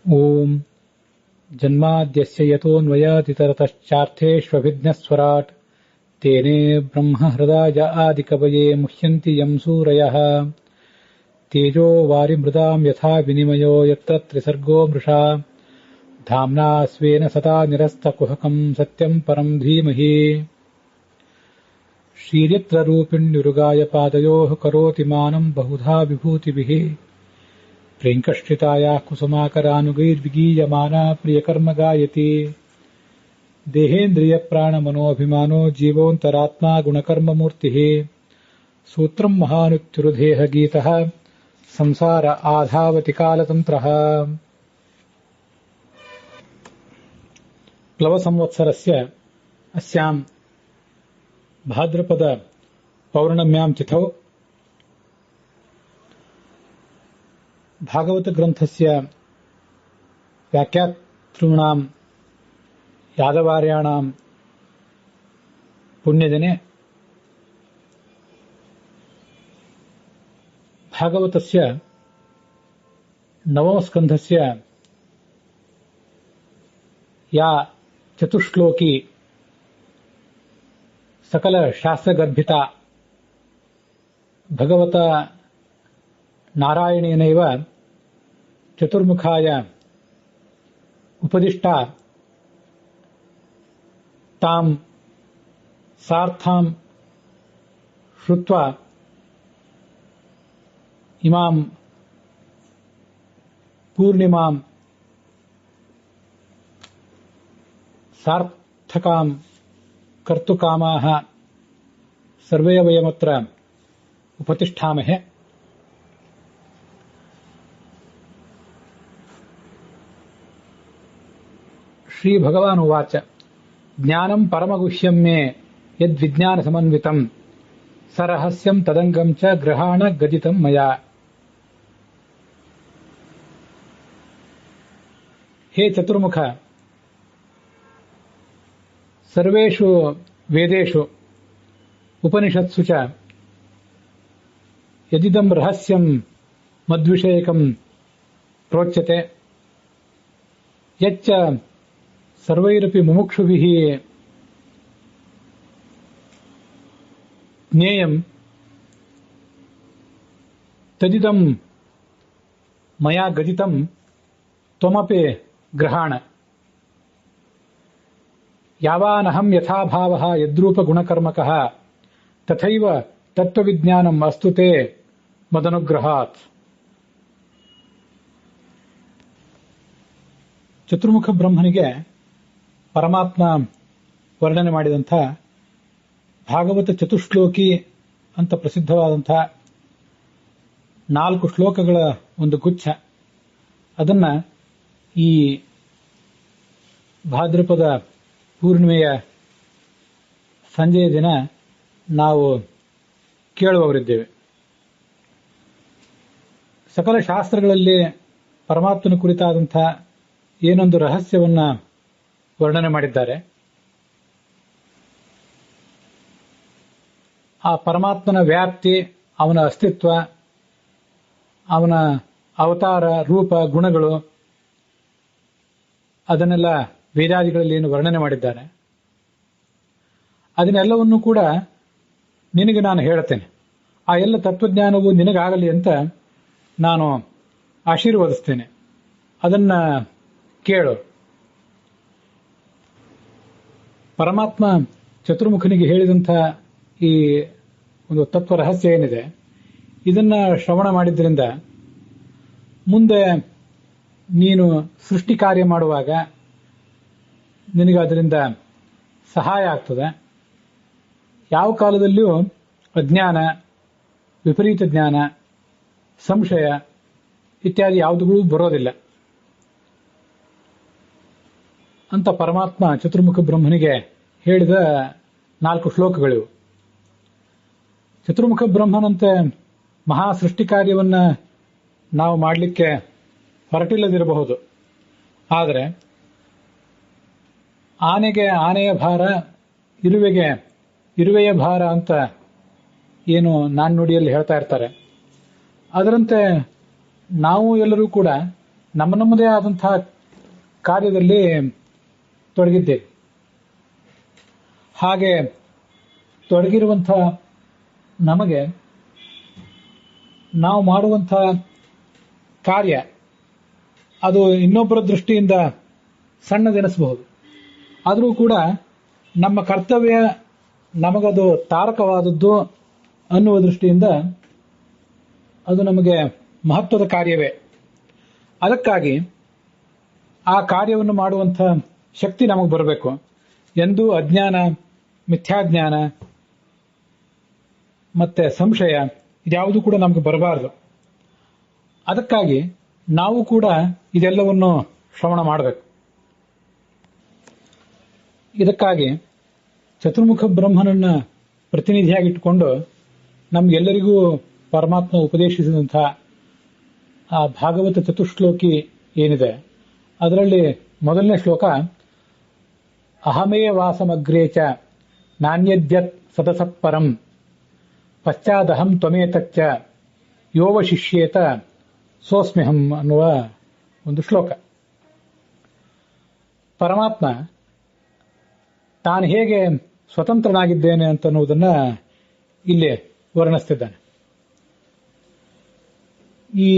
ಓಂ ಜನ್ಮಾದ್ಯಸ್ಯ ಯತೋನ್ವಯಾದಿತರತಶ್ಚಾರ್ಥೇಷ್ವಭಿಜ್ಞಸ್ವರಾಟ್ ತೇನೇ ಬ್ರಹ್ಮಹೃದಾಯ ಆದಿಕವಯೇ ಮುಹ್ಯಂತಿ M ಸೂರಯಃ ತೇಜೋ ವಾರಿಮೃದಾಂ ಯಥಾ ವಿನಿಮಯೋ ಯತ್ರ ತ್ರಿಸರ್ಗೋ ಮೃಷಾ ಧಾಮ್ನಾ ಸ್ವೇನ ಸದಾ ನಿರಸ್ತಕುಹಕಂ ಸತ್ಯಂ ಪರಂ ಧೀಮಹಿ ಶ್ರೀಯತ್ರ ರೂಪಿಣ್ಯುರುಗಾಯ ಪಾದಯೋಃ ಕರೋತಿ ಮಾನಂ ಬಹುಧಾ ವಿಭೂತಿಭಿಃ ಪ್ರೇಂಕಶ್ಚಿತಾಯಾಃ ಕುಸುಮಾಕರಾನುಗೈರ್ವಿಗೀಯಮಾನಾ ಪ್ರಿಯಕರ್ಮ ಗಾಯತಿ ದೇಹೇಂದ್ರಿಯ ಪ್ರಾಣಮನೋಭಿಮಾನೋ ಜೀವೋಂತರಾತ್ಮಾ ಗುಣಕರ್ಮಮೂರ್ತಿಃ ಸೂತ್ರಂ ಮಹಾನುತ್ಯುರುದೇಹ ಗೀತಃ ಸಂಸಾರ ಆಧಾವತಿ ಕಾಲತಂತ್ರಃ ಪ್ಲವ ಸಂವತ್ಸರಸ್ಯ ಅಸ್ಯಾಂ ಭಾದ್ರಪದ ಪೌರ್ಣಮ್ಯಾಂ ತಿಥೌ ಭಾಗವತ ಗ್ರಂಥಸ್ಯ ವ್ಯಾಖ್ಯಾತॄಣಾಂ ಯಾದವಾರ್ಯಾಣಾಂ ಪುಣ್ಯದಿನೆ ಭಾಗವತಸ್ಯ ನವಮಸ್ಕಂಧಸ್ಯ ಯಾ ಚತುಶ್ಲೋಕಿ ಸಕಲ ಶಾಸ್ತ್ರಗರ್ಭಿತ ಭಗವತ ನಾರಾಯಣೇನೈವ ಚತುರ್ಮುಖಾಯ ಉಪದಿಷ್ಟ ತಾಂ ಸಾರ್ಥಾಂ ಶ್ರುತ್ವಾ ಇಮಾಂ ಪೂರ್ಣಿಮಾಂ ಸಾರ್ಥಕಾಂ ಕರ್ತುಕಾಮಾಃ ಸರ್ವೇ ವಯಮತ್ರ ಉಪತಿಷ್ಠಾಮಹೆ. ಶ್ರೀ ಭಗವಾನ್ ಉವಾಚ ಜ್ಞಾನಂ ಪರಮಗುಹ್ಯಂ ಮೇ ಯದ್ವಿಜ್ಞಾನ ಸಮನ್ವಿತಂ ಸರಹಸ್ಯಂ ತದಂಗಂ ಚ ಗ್ರಹಾಣ ಗದಿತಂ ಮಯಾ. ಹೇ ಚತುರ್ಮುಖ, ಸರ್ವೇಷು ವೇದೇಷು ಉಪನಿಷತ್ಸು ಚ ಯದಿದಂ ರಹಸ್ಯಂ ಮದ್ವಿಷಯಕಂ ಪ್ರೋಚ್ಯತೆ ಯಚ್ಚ ಸರ್ವೈರಪಿ ಮುಮುಕ್ಷುಭಿಃ ಜ್ಞೇಯಂ ತದಿದಂ ಮಯಾ ಗದಿತಂ ತ್ವಮಪಿ ಗ್ರಹಾಣ. ಯಾವಾನಹಂ ಯಥಾಭಾವಃ ಯದ್ರೂಪಗುಣಕರ್ಮಕಃ ತಥೈವ ತತ್ವವಿಜ್ಞಾನಂ ಅಸ್ತು ತೇ ಮದನುಗ್ರಹಾತ್. ಚತುರ್ಮುಖ ಬ್ರಹ್ಮನಿಗೆ ಪರಮಾತ್ಮ ವರ್ಣನೆ ಮಾಡಿದಂಥ ಭಾಗವತ ಚತುಶ್ಲೋಕಿ ಅಂತ ಪ್ರಸಿದ್ಧವಾದಂಥ 4 ಶ್ಲೋಕಗಳ ಒಂದು ಗುಚ್ಛ, ಅದನ್ನ ಈ ಭಾದ್ರಪದ ಪೂರ್ಣಿಮೆಯ ಸಂಜೆಯ ದಿನ ನಾವು ಕೇಳುವವರಿದ್ದೇವೆ. ಸಕಲ ಶಾಸ್ತ್ರಗಳಲ್ಲಿ ಪರಮಾತ್ಮನ ಕುರಿತಾದಂಥ ಏನೊಂದು ರಹಸ್ಯವನ್ನ ವರ್ಣನೆ ಮಾಡಿದ್ದಾರೆ. ಆ ಪರಮಾತ್ಮನ ವ್ಯಾಪ್ತಿ, ಅವನ ಅಸ್ತಿತ್ವ, ಅವನ ಅವತಾರ ರೂಪ ಗುಣಗಳು, ಅದನ್ನೆಲ್ಲ ವೇದಾದಿಗಳಲ್ಲಿ ಏನು ವರ್ಣನೆ ಮಾಡಿದ್ದಾರೆ, ಅದನ್ನೆಲ್ಲವನ್ನೂ ಕೂಡ ನಿನಗೆ ನಾನು ಹೇಳುತ್ತೇನೆ. ಆ ಎಲ್ಲ ತತ್ವಜ್ಞಾನವು ನಿನಗಾಗಲಿ ಅಂತ ನಾನು ಆಶೀರ್ವದಿಸ್ತೇನೆ. ಅದನ್ನ ಕೇಳು. ಪರಮಾತ್ಮ ಚತುರ್ಮುಖನಿಗೆ ಹೇಳಿದಂಥ ಈ ಒಂದು ತತ್ವ ರಹಸ್ಯ ಏನಿದೆ, ಇದನ್ನ ಶ್ರವಣ ಮಾಡಿದ್ರಿಂದ ಮುಂದೆ ನೀನು ಸೃಷ್ಟಿ ಕಾರ್ಯ ಮಾಡುವಾಗ ನಿನಗೆ ಅದರಿಂದ ಸಹಾಯ ಆಗ್ತದೆ. ಯಾವ ಕಾಲದಲ್ಲಿಯೂ ಅಜ್ಞಾನ, ವಿಪರೀತ ಜ್ಞಾನ, ಸಂಶಯ ಇತ್ಯಾದಿ ಯಾವುದುಗಳು ಬರೋದಿಲ್ಲ ಅಂತ ಪರಮಾತ್ಮ ಚತುರ್ಮುಖ ಬ್ರಹ್ಮನಿಗೆ ಹೇಳಿದ 4 ಶ್ಲೋಕಗಳಿವು. ಚತುರ್ಮುಖ ಬ್ರಹ್ಮನಂತೆ ಮಹಾ ಸೃಷ್ಟಿ ಕಾರ್ಯವನ್ನ ನಾವು ಮಾಡಲಿಕ್ಕೆ ಹೊರಟಿಲ್ಲದಿರಬಹುದು. ಆದರೆ ಆನೆಗೆ ಆನೆಯ ಭಾರ, ಇರುವೆಗೆ ಇರುವೆಯ ಭಾರ ಅಂತ ಏನು ನಾಣ್ಣುಡಿಯಲ್ಲಿ ಹೇಳ್ತಾ ಇರ್ತಾರೆ, ಅದರಂತೆ ನಾವು ಎಲ್ಲರೂ ಕೂಡ ನಮ್ಮದೇ ಆದಂತಹ ಕಾರ್ಯದಲ್ಲಿ ತೊಡಗಿದ್ದೇವೆ. ಹಾಗೆ ತೊಡಗಿರುವಂತಹ ನಮಗೆ ನಾವು ಮಾಡುವಂತಹ ಕಾರ್ಯ ಅದು ಇನ್ನೊಬ್ಬರ ದೃಷ್ಟಿಯಿಂದ ಸಣ್ಣದೆನಿಸಬಹುದು. ಆದರೂ ಕೂಡ ನಮ್ಮ ಕರ್ತವ್ಯ ನಮಗದು ತಾರಕವಾದದ್ದು ಅನ್ನುವ ದೃಷ್ಟಿಯಿಂದ ಅದು ನಮಗೆ ಮಹತ್ವದ ಕಾರ್ಯವೇ. ಅದಕ್ಕಾಗಿ ಆ ಕಾರ್ಯವನ್ನು ಮಾಡುವಂಥ ಶಕ್ತಿ ನಮಗೆ ಬರಬೇಕು. ಎಂದೂ ಅಜ್ಞಾನ, ಮಿಥ್ಯಾಜ್ಞಾನ ಮತ್ತೆ ಸಂಶಯ ಇದ್ಯಾವುದೂ ಕೂಡ ನಮಗೆ ಬರಬಾರದು. ಅದಕ್ಕಾಗಿ ನಾವು ಕೂಡ ಇದೆಲ್ಲವನ್ನು ಶ್ರವಣ ಮಾಡಬೇಕು. ಇದಕ್ಕಾಗಿ ಚತುರ್ಮುಖ ಬ್ರಹ್ಮನನ್ನ ಪ್ರತಿನಿಧಿಯಾಗಿಟ್ಟುಕೊಂಡು ನಮಗೆಲ್ಲರಿಗೂ ಪರಮಾತ್ಮ ಉಪದೇಶಿಸಿದಂತಹ ಆ ಭಾಗವತ ಚತುಶ್ಲೋಕಿ ಏನಿದೆ ಅದರಲ್ಲಿ ಮೊದಲನೇ ಶ್ಲೋಕ ಅಹಮೇಯ ವಾಸಮಗ್ರೇ ಚ ನಾಣ್ಯದ್ಯತ್ ಸದಸತ್ಪರಂ ಪಶ್ಚಾದಹಂ ತ್ವಮೇತಚ್ಚ ಯೋವ ಶಿಷ್ಯೇತ ಸೋಸ್ಮ್ಯಹಂ ಅನ್ನುವ ಒಂದು ಶ್ಲೋಕ. ಪರಮಾತ್ಮ ತಾನು ಹೇಗೆ ಸ್ವತಂತ್ರನಾಗಿದ್ದೇನೆ ಅಂತನ್ನುವುದನ್ನ ಇಲ್ಲಿ ವರ್ಣಿಸ್ತಿದ್ದಾನೆ. ಈ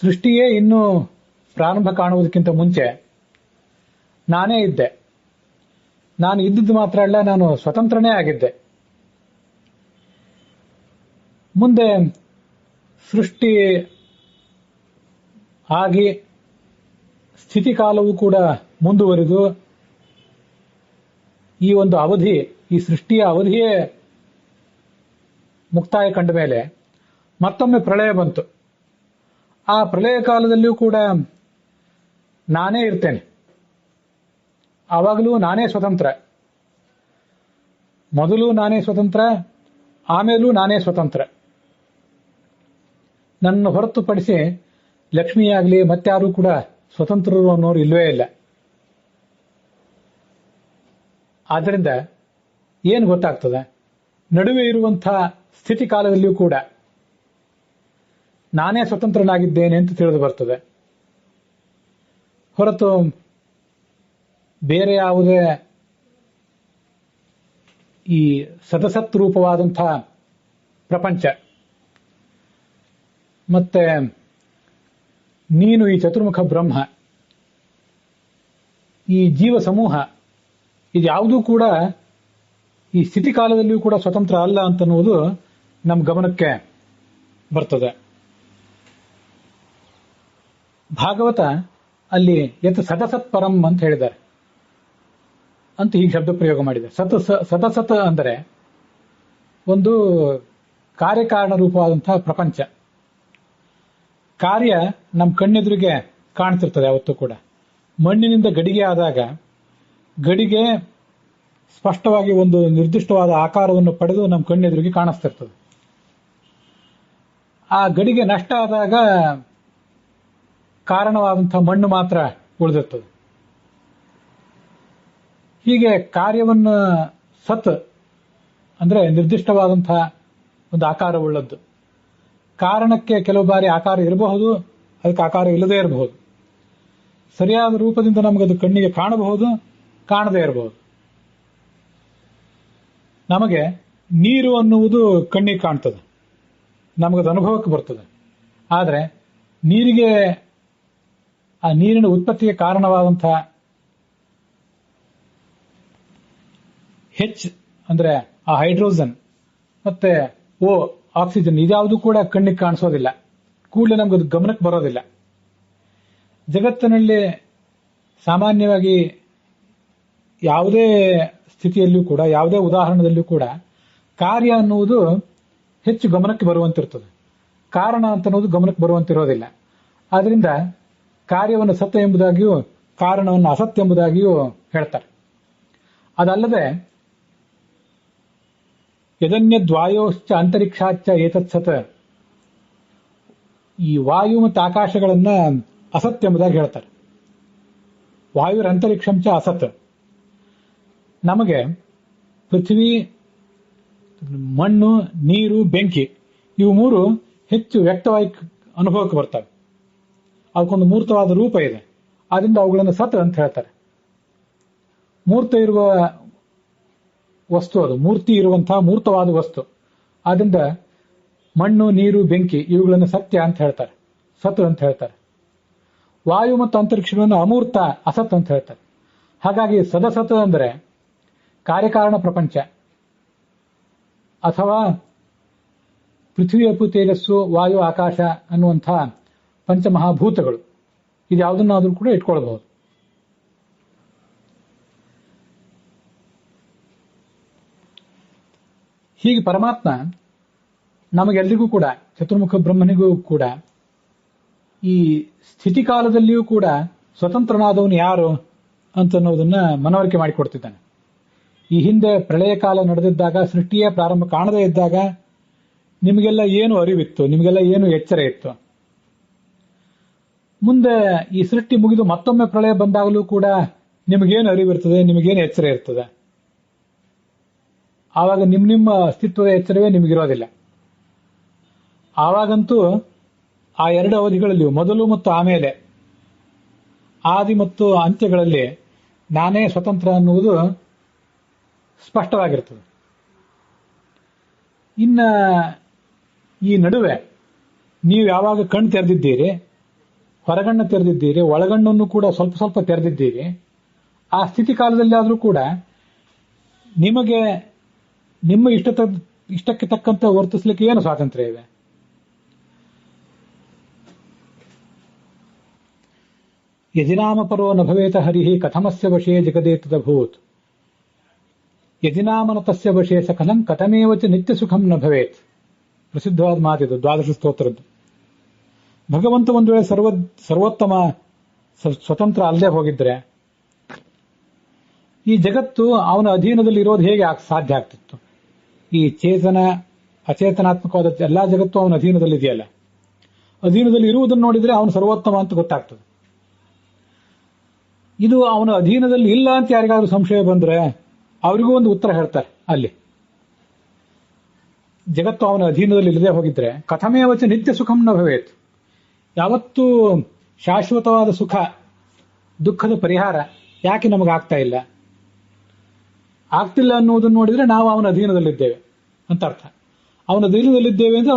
ಸೃಷ್ಟಿಯೇ ಇನ್ನೂ ಪ್ರಾರಂಭ ಕಾಣುವುದಕ್ಕಿಂತ ಮುಂಚೆ ನಾನೇ ಇದ್ದೆ. ನಾನು ಇದ್ದದ್ದು ಮಾತ್ರ ಅಲ್ಲ, ನಾನು ಸ್ವತಂತ್ರನೇ ಆಗಿದ್ದೆ. ಮುಂದೆ ಸೃಷ್ಟಿ ಆಗಿ ಸ್ಥಿತಿಕಾಲವೂ ಕೂಡ ಮುಂದುವರಿದು ಈ ಒಂದು ಅವಧಿ, ಈ ಸೃಷ್ಟಿಯ ಅವಧಿಯೇ ಮುಕ್ತಾಯ ಕಂಡ ಮೇಲೆ ಮತ್ತೊಮ್ಮೆ ಪ್ರಳಯ ಬಂತು. ಆ ಪ್ರಳಯ ಕಾಲದಲ್ಲಿಯೂ ಕೂಡ ನಾನೇ ಇರ್ತೇನೆ. ಆವಾಗಲೂ ನಾನೇ ಸ್ವತಂತ್ರ. ಮೊದಲು ನಾನೇ ಸ್ವತಂತ್ರ, ಆಮೇಲೂ ನಾನೇ ಸ್ವತಂತ್ರ. ನನ್ನ ಹೊರತುಪಡಿಸಿ ಲಕ್ಷ್ಮಿಯಾಗಲಿ ಮತ್ತಾರೂ ಕೂಡ ಸ್ವತಂತ್ರರು ಅನ್ನೋರು ಇಲ್ಲವೇ ಇಲ್ಲ. ಆದ್ದರಿಂದ ಏನು ಗೊತ್ತಾಗ್ತದೆ, ನಡುವೆ ಇರುವಂತಹ ಸ್ಥಿತಿ ಕಾಲದಲ್ಲಿಯೂ ಕೂಡ ನಾನೇ ಸ್ವತಂತ್ರನಾಗಿದ್ದೇನೆ ಅಂತ ತಿಳಿದು ಬರ್ತದೆ. ಹೊರತು ಬೇರೆ ಯಾವುದೇ ಈ ಸದಸತ್ ರೂಪವಾದಂತಹ ಪ್ರಪಂಚ ಮತ್ತೆ ನೀನು ಈ ಚತುರ್ಮುಖ ಬ್ರಹ್ಮ, ಈ ಜೀವ ಸಮೂಹ ಇದ್ಯಾವುದೂ ಕೂಡ ಈ ಸ್ಥಿತಿ ಕಾಲದಲ್ಲಿಯೂ ಕೂಡ ಸ್ವತಂತ್ರ ಅಲ್ಲ ಅಂತನ್ನುವುದು ನಮ್ಮ ಗಮನಕ್ಕೆ ಬರ್ತದೆ. ಭಾಗವತ ಅಲ್ಲಿ ಯತ್ ಸದಸತ್ ಪರಂ ಅಂತ ಹೇಳಿದ್ದಾರೆ ಅಂತ ಈ ಶಬ್ದ ಪ್ರಯೋಗ ಮಾಡಿದೆ. ಸದಸತ್ ಅಂದರೆ ಒಂದು ಕಾರ್ಯಕಾರಣ ರೂಪವಾದಂತಹ ಪ್ರಪಂಚ. ಕಾರ್ಯ ನಮ್ಮ ಕಣ್ಣೆದುರಿಗೆ ಕಾಣ್ತಿರ್ತದೆ ಯಾವತ್ತೂ ಕೂಡ. ಮಣ್ಣಿನಿಂದ ಗಡಿಗೆ ಆದಾಗ ಗಡಿಗೆ ಸ್ಪಷ್ಟವಾಗಿ ಒಂದು ನಿರ್ದಿಷ್ಟವಾದ ಆಕಾರವನ್ನು ಪಡೆದು ನಮ್ಮ ಕಣ್ಣೆದುರಿಗೆ ಕಾಣಿಸ್ತಿರ್ತದೆ. ಆ ಗಡಿಗೆ ನಷ್ಟ ಆದಾಗ ಕಾರಣವಾದಂತಹ ಮಣ್ಣು ಮಾತ್ರ ಉಳಿದಿರ್ತದೆ. ಹೀಗೆ ಕಾರ್ಯವನ್ನು ಸತ್ ಅಂದ್ರೆ ನಿರ್ದಿಷ್ಟವಾದಂತಹ ಒಂದು ಆಕಾರವುಳ್ಳದ್ದು. ಕಾರಣಕ್ಕೆ ಕೆಲವು ಬಾರಿ ಆಕಾರ ಇರಬಹುದು, ಅದಕ್ಕೆ ಆಕಾರ ಇಲ್ಲದೇ ಇರಬಹುದು. ಸರಿಯಾದ ರೂಪದಿಂದ ನಮಗದು ಕಣ್ಣಿಗೆ ಕಾಣಬಹುದು, ಕಾಣದೇ ಇರಬಹುದು. ನಮಗೆ ನೀರು ಅನ್ನುವುದು ಕಣ್ಣಿಗೆ ಕಾಣ್ತದೆ, ನಮಗದು ಅನುಭವಕ್ಕೆ ಬರ್ತದೆ. ಆದರೆ ನೀರಿಗೆ, ಆ ನೀರಿನ ಉತ್ಪತ್ತಿಗೆ ಕಾರಣವಾದಂತಹ ಹೆಚ್ ಅಂದ್ರೆ ಆ ಹೈಡ್ರೋಜನ್ ಮತ್ತೆ ಓ ಆಕ್ಸಿಜನ್ ಇದ್ಯಾವುದು ಕೂಡ ಕಣ್ಣಿಗೆ ಕಾಣಿಸೋದಿಲ್ಲ, ಕೂಡಲೇ ನಮಗದು ಗಮನಕ್ಕೆ ಬರೋದಿಲ್ಲ. ಜಗತ್ತಿನಲ್ಲಿ ಸಾಮಾನ್ಯವಾಗಿ ಯಾವುದೇ ಸ್ಥಿತಿಯಲ್ಲಿಯೂ ಕೂಡ, ಯಾವುದೇ ಉದಾಹರಣೆಯಲ್ಲಿಯೂ ಕೂಡ ಕಾರ್ಯ ಅನ್ನುವುದು ಹೆಚ್ಚು ಗಮನಕ್ಕೆ ಬರುವಂತಿರ್ತದೆ, ಕಾರಣ ಅಂತ ಅನ್ನೋದು ಗಮನಕ್ಕೆ ಬರುವಂತಿರೋದಿಲ್ಲ. ಆದ್ರಿಂದ ಕಾರ್ಯವನ್ನು ಸತ್ಯ ಎಂಬುದಾಗಿಯೂ ಕಾರಣವನ್ನು ಅಸತ್ಯ ಎಂಬುದಾಗಿಯೂ ಹೇಳ್ತಾರೆ. ಅದಲ್ಲದೆ ಯದನ್ಯದ್ವಾಯೋಶ್ಚ ಅಂತರಿಕ್ಷಾಚ್ಚ ಏತತ್ಸತ್, ಈ ವಾಯು ಮತ್ತು ಆಕಾಶಗಳನ್ನ ಅಸತ್ಯ ಎಂಬುದಾಗಿ ಹೇಳ್ತಾರೆ. ವಾಯುರ ಅಂತರಿಕ್ಷಂಚ ಅಸತ್. ನಮಗೆ ಪೃಥ್ವಿ, ಮಣ್ಣು, ನೀರು, ಬೆಂಕಿ ಇವು ಮೂರು ಹೆಚ್ಚು ವ್ಯಕ್ತವಾಗಿ ಅನುಭವಕ್ಕೆ ಬರ್ತವೆ. ಅದಕ್ಕೊಂದು ಮೂರ್ತವಾದ ರೂಪ ಇದೆ. ಆದ್ದರಿಂದ ಅವುಗಳನ್ನು ಸತ್ ಅಂತ ಹೇಳ್ತಾರೆ. ಮೂರ್ತ ಇರುವ ವಸ್ತು ಅದು, ಮೂರ್ತಿ ಇರುವಂತಹ ಮೂರ್ತವಾದ ವಸ್ತು. ಆದ್ದರಿಂದ ಮಣ್ಣು, ನೀರು, ಬೆಂಕಿ ಇವುಗಳನ್ನು ಸತ್ಯ ಅಂತ ಹೇಳ್ತಾರೆ, ಸತ್ ಅಂತ ಹೇಳ್ತಾರೆ. ವಾಯು ಮತ್ತು ಅಂತರಿಕ್ಷಗಳನ್ನು ಅಮೂರ್ತ, ಅಸತ್ ಅಂತ ಹೇಳ್ತಾರೆ. ಹಾಗಾಗಿ ಸದಸತ್ ಅಂದರೆ ಕಾರ್ಯಕಾರಣ ಪ್ರಪಂಚ ಅಥವಾ ಪೃಥ್ವಿ, ಅಪ್ಪು, ತೇಜಸ್ಸು, ವಾಯು, ಆಕಾಶ ಅನ್ನುವಂಥ ಪಂಚಮಹಾಭೂತಗಳು. ಇದು ಯಾವುದನ್ನಾದ್ರೂ ಕೂಡ ಇಟ್ಕೊಳ್ಬಹುದು. ಹೀಗೆ ಪರಮಾತ್ಮ ನಮಗೆಲ್ಲರಿಗೂ ಕೂಡ, ಚತುರ್ಮುಖ ಬ್ರಹ್ಮನಿಗೂ ಕೂಡ ಈ ಸ್ಥಿತಿಕಾಲದಲ್ಲಿಯೂ ಕೂಡ ಸ್ವತಂತ್ರನಾದವನು ಯಾರು ಅಂತನ್ನೋದನ್ನ ಮನವರಿಕೆ ಮಾಡಿಕೊಡ್ತಿದ್ದಾನೆ. ಈ ಹಿಂದೆ ಪ್ರಳಯ ಕಾಲ ನಡೆದಿದ್ದಾಗ, ಸೃಷ್ಟಿಯ ಪ್ರಾರಂಭ ಕಾಣದೇ ಇದ್ದಾಗ ನಿಮಗೆಲ್ಲ ಏನು ಅರಿವಿತ್ತು, ನಿಮಗೆಲ್ಲ ಏನು ಎಚ್ಚರ ಇತ್ತು. ಮುಂದೆ ಈ ಸೃಷ್ಟಿ ಮುಗಿದು ಮತ್ತೊಮ್ಮೆ ಪ್ರಳಯ ಬಂದಾಗಲೂ ಕೂಡ ನಿಮಗೇನು ಅರಿವಿರ್ತದೆ, ನಿಮಗೇನು ಎಚ್ಚರ ಇರ್ತದೆ? ಆವಾಗ ನಿಮ್ಮ ಅಸ್ತಿತ್ವದ ಎಚ್ಚರವೇ ನಿಮಗಿರೋದಿಲ್ಲ. ಆವಾಗಂತೂ ಆ ಎರಡು ಅವಧಿಗಳಲ್ಲಿಯೂ, ಮೊದಲು ಮತ್ತು ಆಮೇಲೆ, ಆದಿ ಮತ್ತು ಅಂತ್ಯಗಳಲ್ಲಿ ನಾನೇ ಸ್ವತಂತ್ರ ಅನ್ನುವುದು ಸ್ಪಷ್ಟವಾಗಿರ್ತದೆ. ಇನ್ನ ಈ ನಡುವೆ ನೀವು ಯಾವಾಗ ಕಣ್ಣು ತೆರೆದಿದ್ದೀರಿ, ಹೊರಗಣ್ಣು ತೆರೆದಿದ್ದೀರಿ, ಒಳಗಣ್ಣನ್ನು ಕೂಡ ಸ್ವಲ್ಪ ಸ್ವಲ್ಪ ತೆರೆದಿದ್ದೀರಿ, ಆ ಸ್ಥಿತಿ ಕಾಲದಲ್ಲಿ ಆದರೂ ಕೂಡ ನಿಮಗೆ ನಿಮ್ಮ ಇಷ್ಟಕ್ಕೆ ತಕ್ಕಂತೆ ವರ್ತಿಸಲಿಕ್ಕೆ ಏನು ಸ್ವಾತಂತ್ರ್ಯ ಇದೆ? ಯದಿನಾಮ ಪರೋ ನ ಭವೇತ ಹರಿಃ ಕಥಮಸ್ಯ ವಶೇ ಜಗದೇತದಭೂತ್ ಯದಿನಾಮನ ತಸ್ಯ ವಶೇ ಸಕಲಂ ಕಥಮೇವಚ ನಿತ್ಯ ಸುಖಂ ನ ಭವೇತ್. ಪ್ರಸಿದ್ಧವಾದ ಮಾತಿದು, ದ್ವಾದಶ ಸ್ತೋತ್ರದ್ದು. ಭಗವಂತ ಒಂದು ವೇಳೆ ಸರ್ವೋತ್ತಮ ಸ್ವತಂತ್ರ ಅಲ್ಲದೆ ಹೋಗಿದ್ರೆ ಈ ಜಗತ್ತು ಅವನ ಅಧೀನದಲ್ಲಿ ಇರೋದು ಹೇಗೆ ಸಾಧ್ಯ ಆಗ್ತಿತ್ತು? ಈ ಚೇತನ ಅಚೇತನಾತ್ಮಕವಾದ ಎಲ್ಲಾ ಜಗತ್ತು ಅವನ ಅಧೀನದಲ್ಲಿ ಇದೆಯಲ್ಲ, ಅಧೀನದಲ್ಲಿ ಇರುವುದನ್ನು ನೋಡಿದ್ರೆ ಅವನು ಸರ್ವೋತ್ತಮ ಅಂತ ಗೊತ್ತಾಗ್ತದೆ. ಇದು ಅವನ ಅಧೀನದಲ್ಲಿ ಇಲ್ಲ ಅಂತ ಯಾರಿಗಾದ್ರೂ ಸಂಶಯ ಬಂದ್ರೆ ಅವರಿಗೂ ಒಂದು ಉತ್ತರ ಹೇಳ್ತಾರೆ. ಅಲ್ಲಿ ಜಗತ್ತು ಅವನ ಅಧೀನದಲ್ಲಿ ಇಲ್ಲದೆ ಹೋಗಿದ್ರೆ ಕಥಮೇವಚ ನಿತ್ಯ ಸುಖಂ ನ ಭವೇತ್, ಯಾವತ್ತೂ ಶಾಶ್ವತವಾದ ಸುಖ, ದುಃಖದ ಪರಿಹಾರ ಯಾಕೆ ನಮಗಾಗ್ತಾ ಇಲ್ಲ? ಆಗ್ತಿಲ್ಲ ಅನ್ನುವುದನ್ನು ನೋಡಿದ್ರೆ ನಾವು ಅವನ ಅಧೀನದಲ್ಲಿದ್ದೇವೆ ಅಂತ ಅರ್ಥ. ಅವನ ಅಧೀನದಲ್ಲಿದ್ದೇವೆ ಅಂದ್ರೆ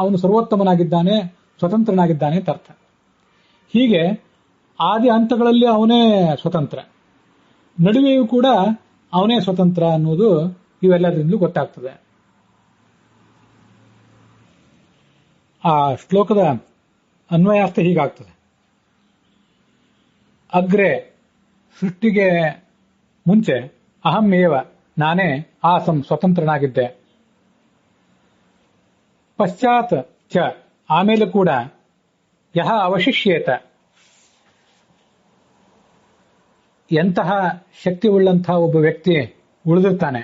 ಅವನು ಸರ್ವೋತ್ತಮನಾಗಿದ್ದಾನೆ, ಸ್ವತಂತ್ರನಾಗಿದ್ದಾನೆ ಅಂತ ಅರ್ಥ. ಹೀಗೆ ಆದಿ ಹಂತಗಳಲ್ಲಿ ಅವನೇ ಸ್ವತಂತ್ರ, ನಡುವೆಯೂ ಕೂಡ ಅವನೇ ಸ್ವತಂತ್ರ ಅನ್ನುವುದು ಇವೆಲ್ಲದರಿಂದಲೂ ಗೊತ್ತಾಗ್ತದೆ. ಆ ಶ್ಲೋಕದ ಅನ್ವಯಾರ್ಥ ಹೀಗಾಗ್ತದೆ: ಅಗ್ರೆ, ಸೃಷ್ಟಿಗೆ ಮುಂಚೆ, ಅಹಂ ಏವ, ನಾನೇ ಆಸಂ, ಸ್ವತಂತ್ರನಾಗಿದ್ದೆ. ಪಶ್ಚಾತ್ ಚ, ಆಮೇಲೆ ಕೂಡ, ಯಹ ಅವಶಿಷ್ಯೇತ, ಎಂತಹ ಶಕ್ತಿ ಉಳ್ಳಂತಹ ಒಬ್ಬ ವ್ಯಕ್ತಿ ಉಳಿದಿರ್ತಾನೆ,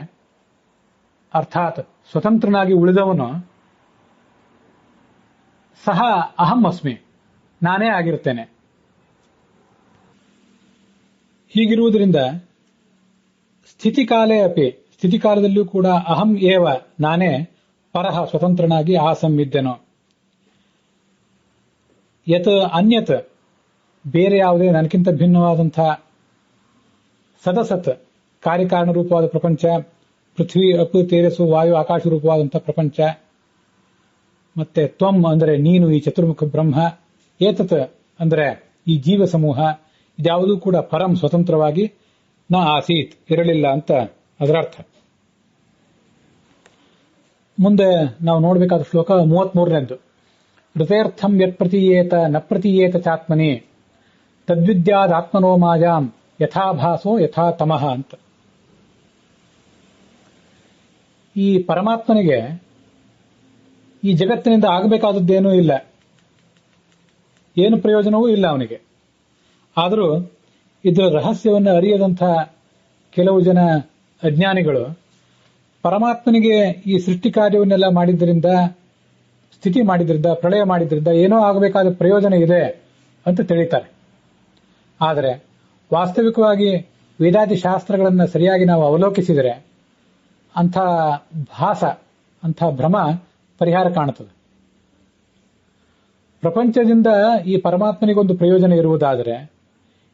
ಅರ್ಥಾತ್ ಸ್ವತಂತ್ರನಾಗಿ ಉಳಿದವನು, ಸಹ ಅಹಂ ಅಸ್ಮಿ, ನಾನೇ ಆಗಿರ್ತೇನೆ. ಹೀಗಿರುವುದರಿಂದ ಸ್ಥಿತಿಕಾಲೇ ಅಪಿ, ಸ್ಥಿತಿಕಾಲದಲ್ಲಿಯೂ ಕೂಡ ಅಹಂ ಏವ, ನಾನೇ ಪರಹ, ಸ್ವತಂತ್ರನಾಗಿ ಆಸಂ ಇದ್ದೆನೋ. ಯತ್ ಅನ್ಯತ್, ಬೇರೆ ಯಾವುದೇ ನನಗಿಂತ ಭಿನ್ನವಾದಂಥ ಸದಸತ್, ಕಾರ್ಯಕಾರಣ ರೂಪವಾದ ಪ್ರಪಂಚ, ಪೃಥ್ವಿ, ಅಪ್ಪು, ತೇಜಸ್ಸು, ವಾಯು, ಆಕಾಶ ರೂಪವಾದಂಥ ಪ್ರಪಂಚ, ಮತ್ತೆ ತ್ವಂ ಅಂದರೆ ನೀನು, ಈ ಚತುರ್ಮುಖ ಬ್ರಹ್ಮ, ಏತತ್ ಅಂದರೆ ಈ ಜೀವ ಸಮೂಹ, ಇದ್ಯಾವುದೂ ಕೂಡ ಪರಂ, ಸ್ವತಂತ್ರವಾಗಿ ನ ಆಸೀತ್, ಇರಲಿಲ್ಲ ಅಂತ ಅದರ ಅರ್ಥ. ಮುಂದೆ ನಾವು ನೋಡಬೇಕಾದ ಶ್ಲೋಕ 33ನೇದ್ದು. ಋತೇರ್ಥಂ ಯತ್ ಪ್ರತೀಯೇತ ನ ಪ್ರತೀಯೇತ ಚಾತ್ಮನಿ ತದ್ವಿದ್ಯಾದಾತ್ಮನೋ ಮಾಯಾಂ ಯಥಾಭಾಸೋ ಯಥಾ ತಮಃ ಅಂತ. ಈ ಪರಮಾತ್ಮನಿಗೆ ಈ ಜಗತ್ತಿನಿಂದ ಆಗಬೇಕಾದದ್ದೇನೂ ಇಲ್ಲ, ಏನು ಪ್ರಯೋಜನವೂ ಇಲ್ಲ ಅವನಿಗೆ. ಆದರೂ ಇದರ ರಹಸ್ಯವನ್ನು ಅರಿಯದಂಥ ಕೆಲವು ಜನ ಅಜ್ಞಾನಿಗಳು ಪರಮಾತ್ಮನಿಗೆ ಈ ಸೃಷ್ಟಿ ಕಾರ್ಯವನ್ನೆಲ್ಲ ಮಾಡಿದ್ದರಿಂದ, ಸ್ಥಿತಿ ಮಾಡಿದ್ರಿಂದ, ಪ್ರಳಯ ಮಾಡಿದ್ರಿಂದ ಏನೋ ಆಗಬೇಕಾದ ಪ್ರಯೋಜನ ಇದೆ ಅಂತ ತಿಳಿತಾರೆ. ಆದರೆ ವಾಸ್ತವಿಕವಾಗಿ ವೇದಾದಿ ಶಾಸ್ತ್ರಗಳನ್ನು ಸರಿಯಾಗಿ ನಾವು ಅವಲೋಕಿಸಿದರೆ ಅಂಥ ಭಾಸ, ಅಂಥ ಭ್ರಮ ಪರಿಹಾರ ಕಾಣುತ್ತದೆ. ಪ್ರಪಂಚದಿಂದ ಈ ಪರಮಾತ್ಮನಿಗೊಂದು ಪ್ರಯೋಜನ ಇರುವುದಾದರೆ,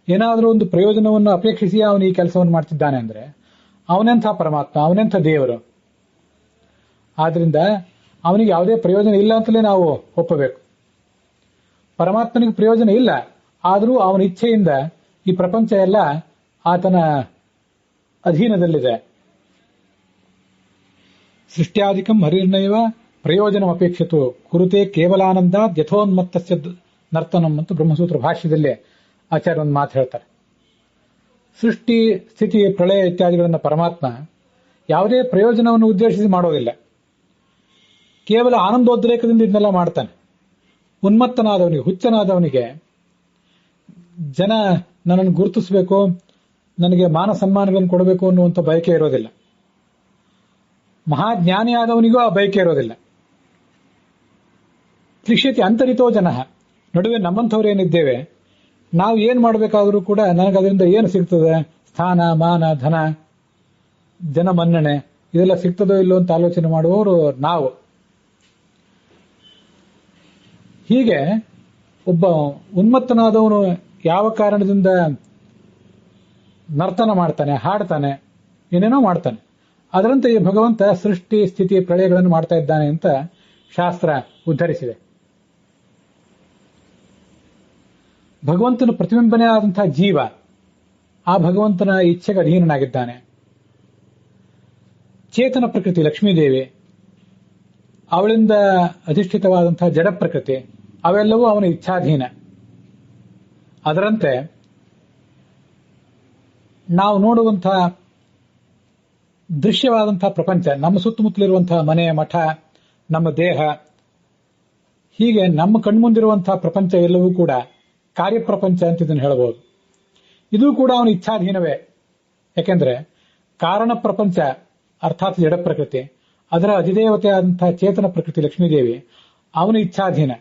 ಏನಾದರೂ ಒಂದು ಪ್ರಯೋಜನವನ್ನು ಅಪೇಕ್ಷಿಸಿ ಅವನು ಈ ಕೆಲಸವನ್ನು ಮಾಡ್ತಿದ್ದಾನೆ ಅಂದ್ರೆ ಅವನೆಂಥ ಪರಮಾತ್ಮ, ಅವನೆಂಥ ದೇವರು. ಆದ್ರಿಂದ ಅವನಿಗೆ ಯಾವುದೇ ಪ್ರಯೋಜನ ಇಲ್ಲ ಅಂತಲೇ ನಾವು ಒಪ್ಪಬೇಕು. ಪರಮಾತ್ಮನಿಗೆ ಪ್ರಯೋಜನ ಇಲ್ಲ, ಆದರೂ ಅವನ ಇಚ್ಛೆಯಿಂದ ಈ ಪ್ರಪಂಚ ಎಲ್ಲ ಆತನ ಅಧೀನದಲ್ಲಿದೆ. ಸೃಷ್ಟ್ಯಾಧಿಕಂ ಹರಿರ್ನೈವ ಪ್ರಯೋಜನ ಅಪೇಕ್ಷಿತು ಕುರುತೆ ಕೇವಲಾನಂದ ಯಥೋನ್ಮತ್ತಸ್ಯ ನರ್ತನಂ ಅಂತ ಬ್ರಹ್ಮಸೂತ್ರ ಭಾಷ್ಯದಲ್ಲೇ ಆಚಾರ್ಯ ಒಂದು ಮಾತು ಹೇಳ್ತಾರೆ. ಸೃಷ್ಟಿ, ಸ್ಥಿತಿ, ಪ್ರಳಯ ಇತ್ಯಾದಿಗಳನ್ನು ಪರಮಾತ್ಮ ಯಾವುದೇ ಪ್ರಯೋಜನವನ್ನು ಉದ್ದೇಶಿಸಿ ಮಾಡೋದಿಲ್ಲ. ಕೇವಲ ಆನಂದೋದ್ರೇಕದಿಂದ ಇದನ್ನೆಲ್ಲ ಮಾಡ್ತಾನೆ. ಉನ್ಮತ್ತನಾದವನಿಗೆ, ಹುಚ್ಚನಾದವನಿಗೆ ಜನ ನನ್ನನ್ನು ಗುರುತಿಸಬೇಕು, ನನಗೆ ಮಾನ ಸನ್ಮಾನಗಳನ್ನು ಕೊಡಬೇಕು ಅನ್ನುವಂಥ ಬಯಕೆ ಇರೋದಿಲ್ಲ. ಮಹಾಜ್ಞಾನಿಯಾದವನಿಗೂ ಆ ಬಯಕೆ ಇರೋದಿಲ್ಲ. ತ್ರಿಕ್ಷೇತಿ ಅಂತರಿತೋ ಜನ, ನಡುವೆ ನಮ್ಮಂಥವ್ರೇನಿದ್ದೇವೆ, ನಾವು ಏನ್ ಮಾಡಬೇಕಾದ್ರೂ ಕೂಡ ನನಗದರಿಂದ ಏನು ಸಿಗ್ತದೆ, ಸ್ಥಾನ, ಮಾನ, ಧನ, ಜನ ಮನ್ನಣೆ ಇದೆಲ್ಲ ಸಿಗ್ತದೋ ಇಲ್ಲೋ ಅಂತ ಆಲೋಚನೆ ಮಾಡುವವರು ನಾವು. ಹೀಗೆ ಒಬ್ಬ ಉನ್ಮತ್ತನಾದವನು ಯಾವ ಕಾರಣದಿಂದ ನರ್ತನ ಮಾಡ್ತಾನೆ, ಹಾಡ್ತಾನೆ, ಏನೇನೋ ಮಾಡ್ತಾನೆ. ಅದರಂತೆ ಈ ಭಗವಂತ ಸೃಷ್ಟಿ, ಸ್ಥಿತಿ, ಪ್ರಳಯಗಳನ್ನು ಮಾಡ್ತಾ ಇದ್ದಾನೆ ಅಂತ ಶಾಸ್ತ್ರ ಉದ್ಧರಿಸಿದೆ. ಭಗವಂತನ ಪ್ರತಿಬಿಂಬನೆ ಆದಂತಹ ಜೀವ ಆ ಭಗವಂತನ ಇಚ್ಛೆಗೆ ಅಧೀನನಾಗಿದ್ದಾನೆ. ಚೇತನ ಪ್ರಕೃತಿ ಲಕ್ಷ್ಮೀದೇವಿ, ಅವಳಿಂದ ಅಧಿಷ್ಠಿತವಾದಂತಹ ಜಡ ಪ್ರಕೃತಿ, ಅವೆಲ್ಲವೂ ಅವನ ಇಚ್ಛಾಧೀನ. ಅದರಂತೆ ನಾವು ನೋಡುವಂತಹ ದೃಶ್ಯವಾದಂತಹ ಪ್ರಪಂಚ, ನಮ್ಮ ಸುತ್ತಮುತ್ತಲಿರುವಂತಹ ಮನೆ, ಮಠ, ನಮ್ಮ ದೇಹ, ಹೀಗೆ ನಮ್ಮ ಕಣ್ಮುಂದಿರುವಂತಹ ಪ್ರಪಂಚ ಎಲ್ಲವೂ ಕೂಡ ಕಾರ್ಯಪ್ರಪಂಚ ಅಂತ ಇದನ್ನು ಹೇಳಬಹುದು. ಇದು ಕೂಡ ಅವನ ಇಚ್ಛಾಧೀನವೇ. ಯಾಕೆಂದ್ರೆ ಕಾರಣ ಪ್ರಪಂಚ ಅರ್ಥಾತ್ ಜಡ ಪ್ರಕೃತಿ, ಅದರ ಅಧಿದೇವತೆ ಆದಂತಹ ಚೇತನ ಪ್ರಕೃತಿ ಲಕ್ಷ್ಮೀದೇವಿ ಅವನ ಇಚ್ಛಾಧೀನ.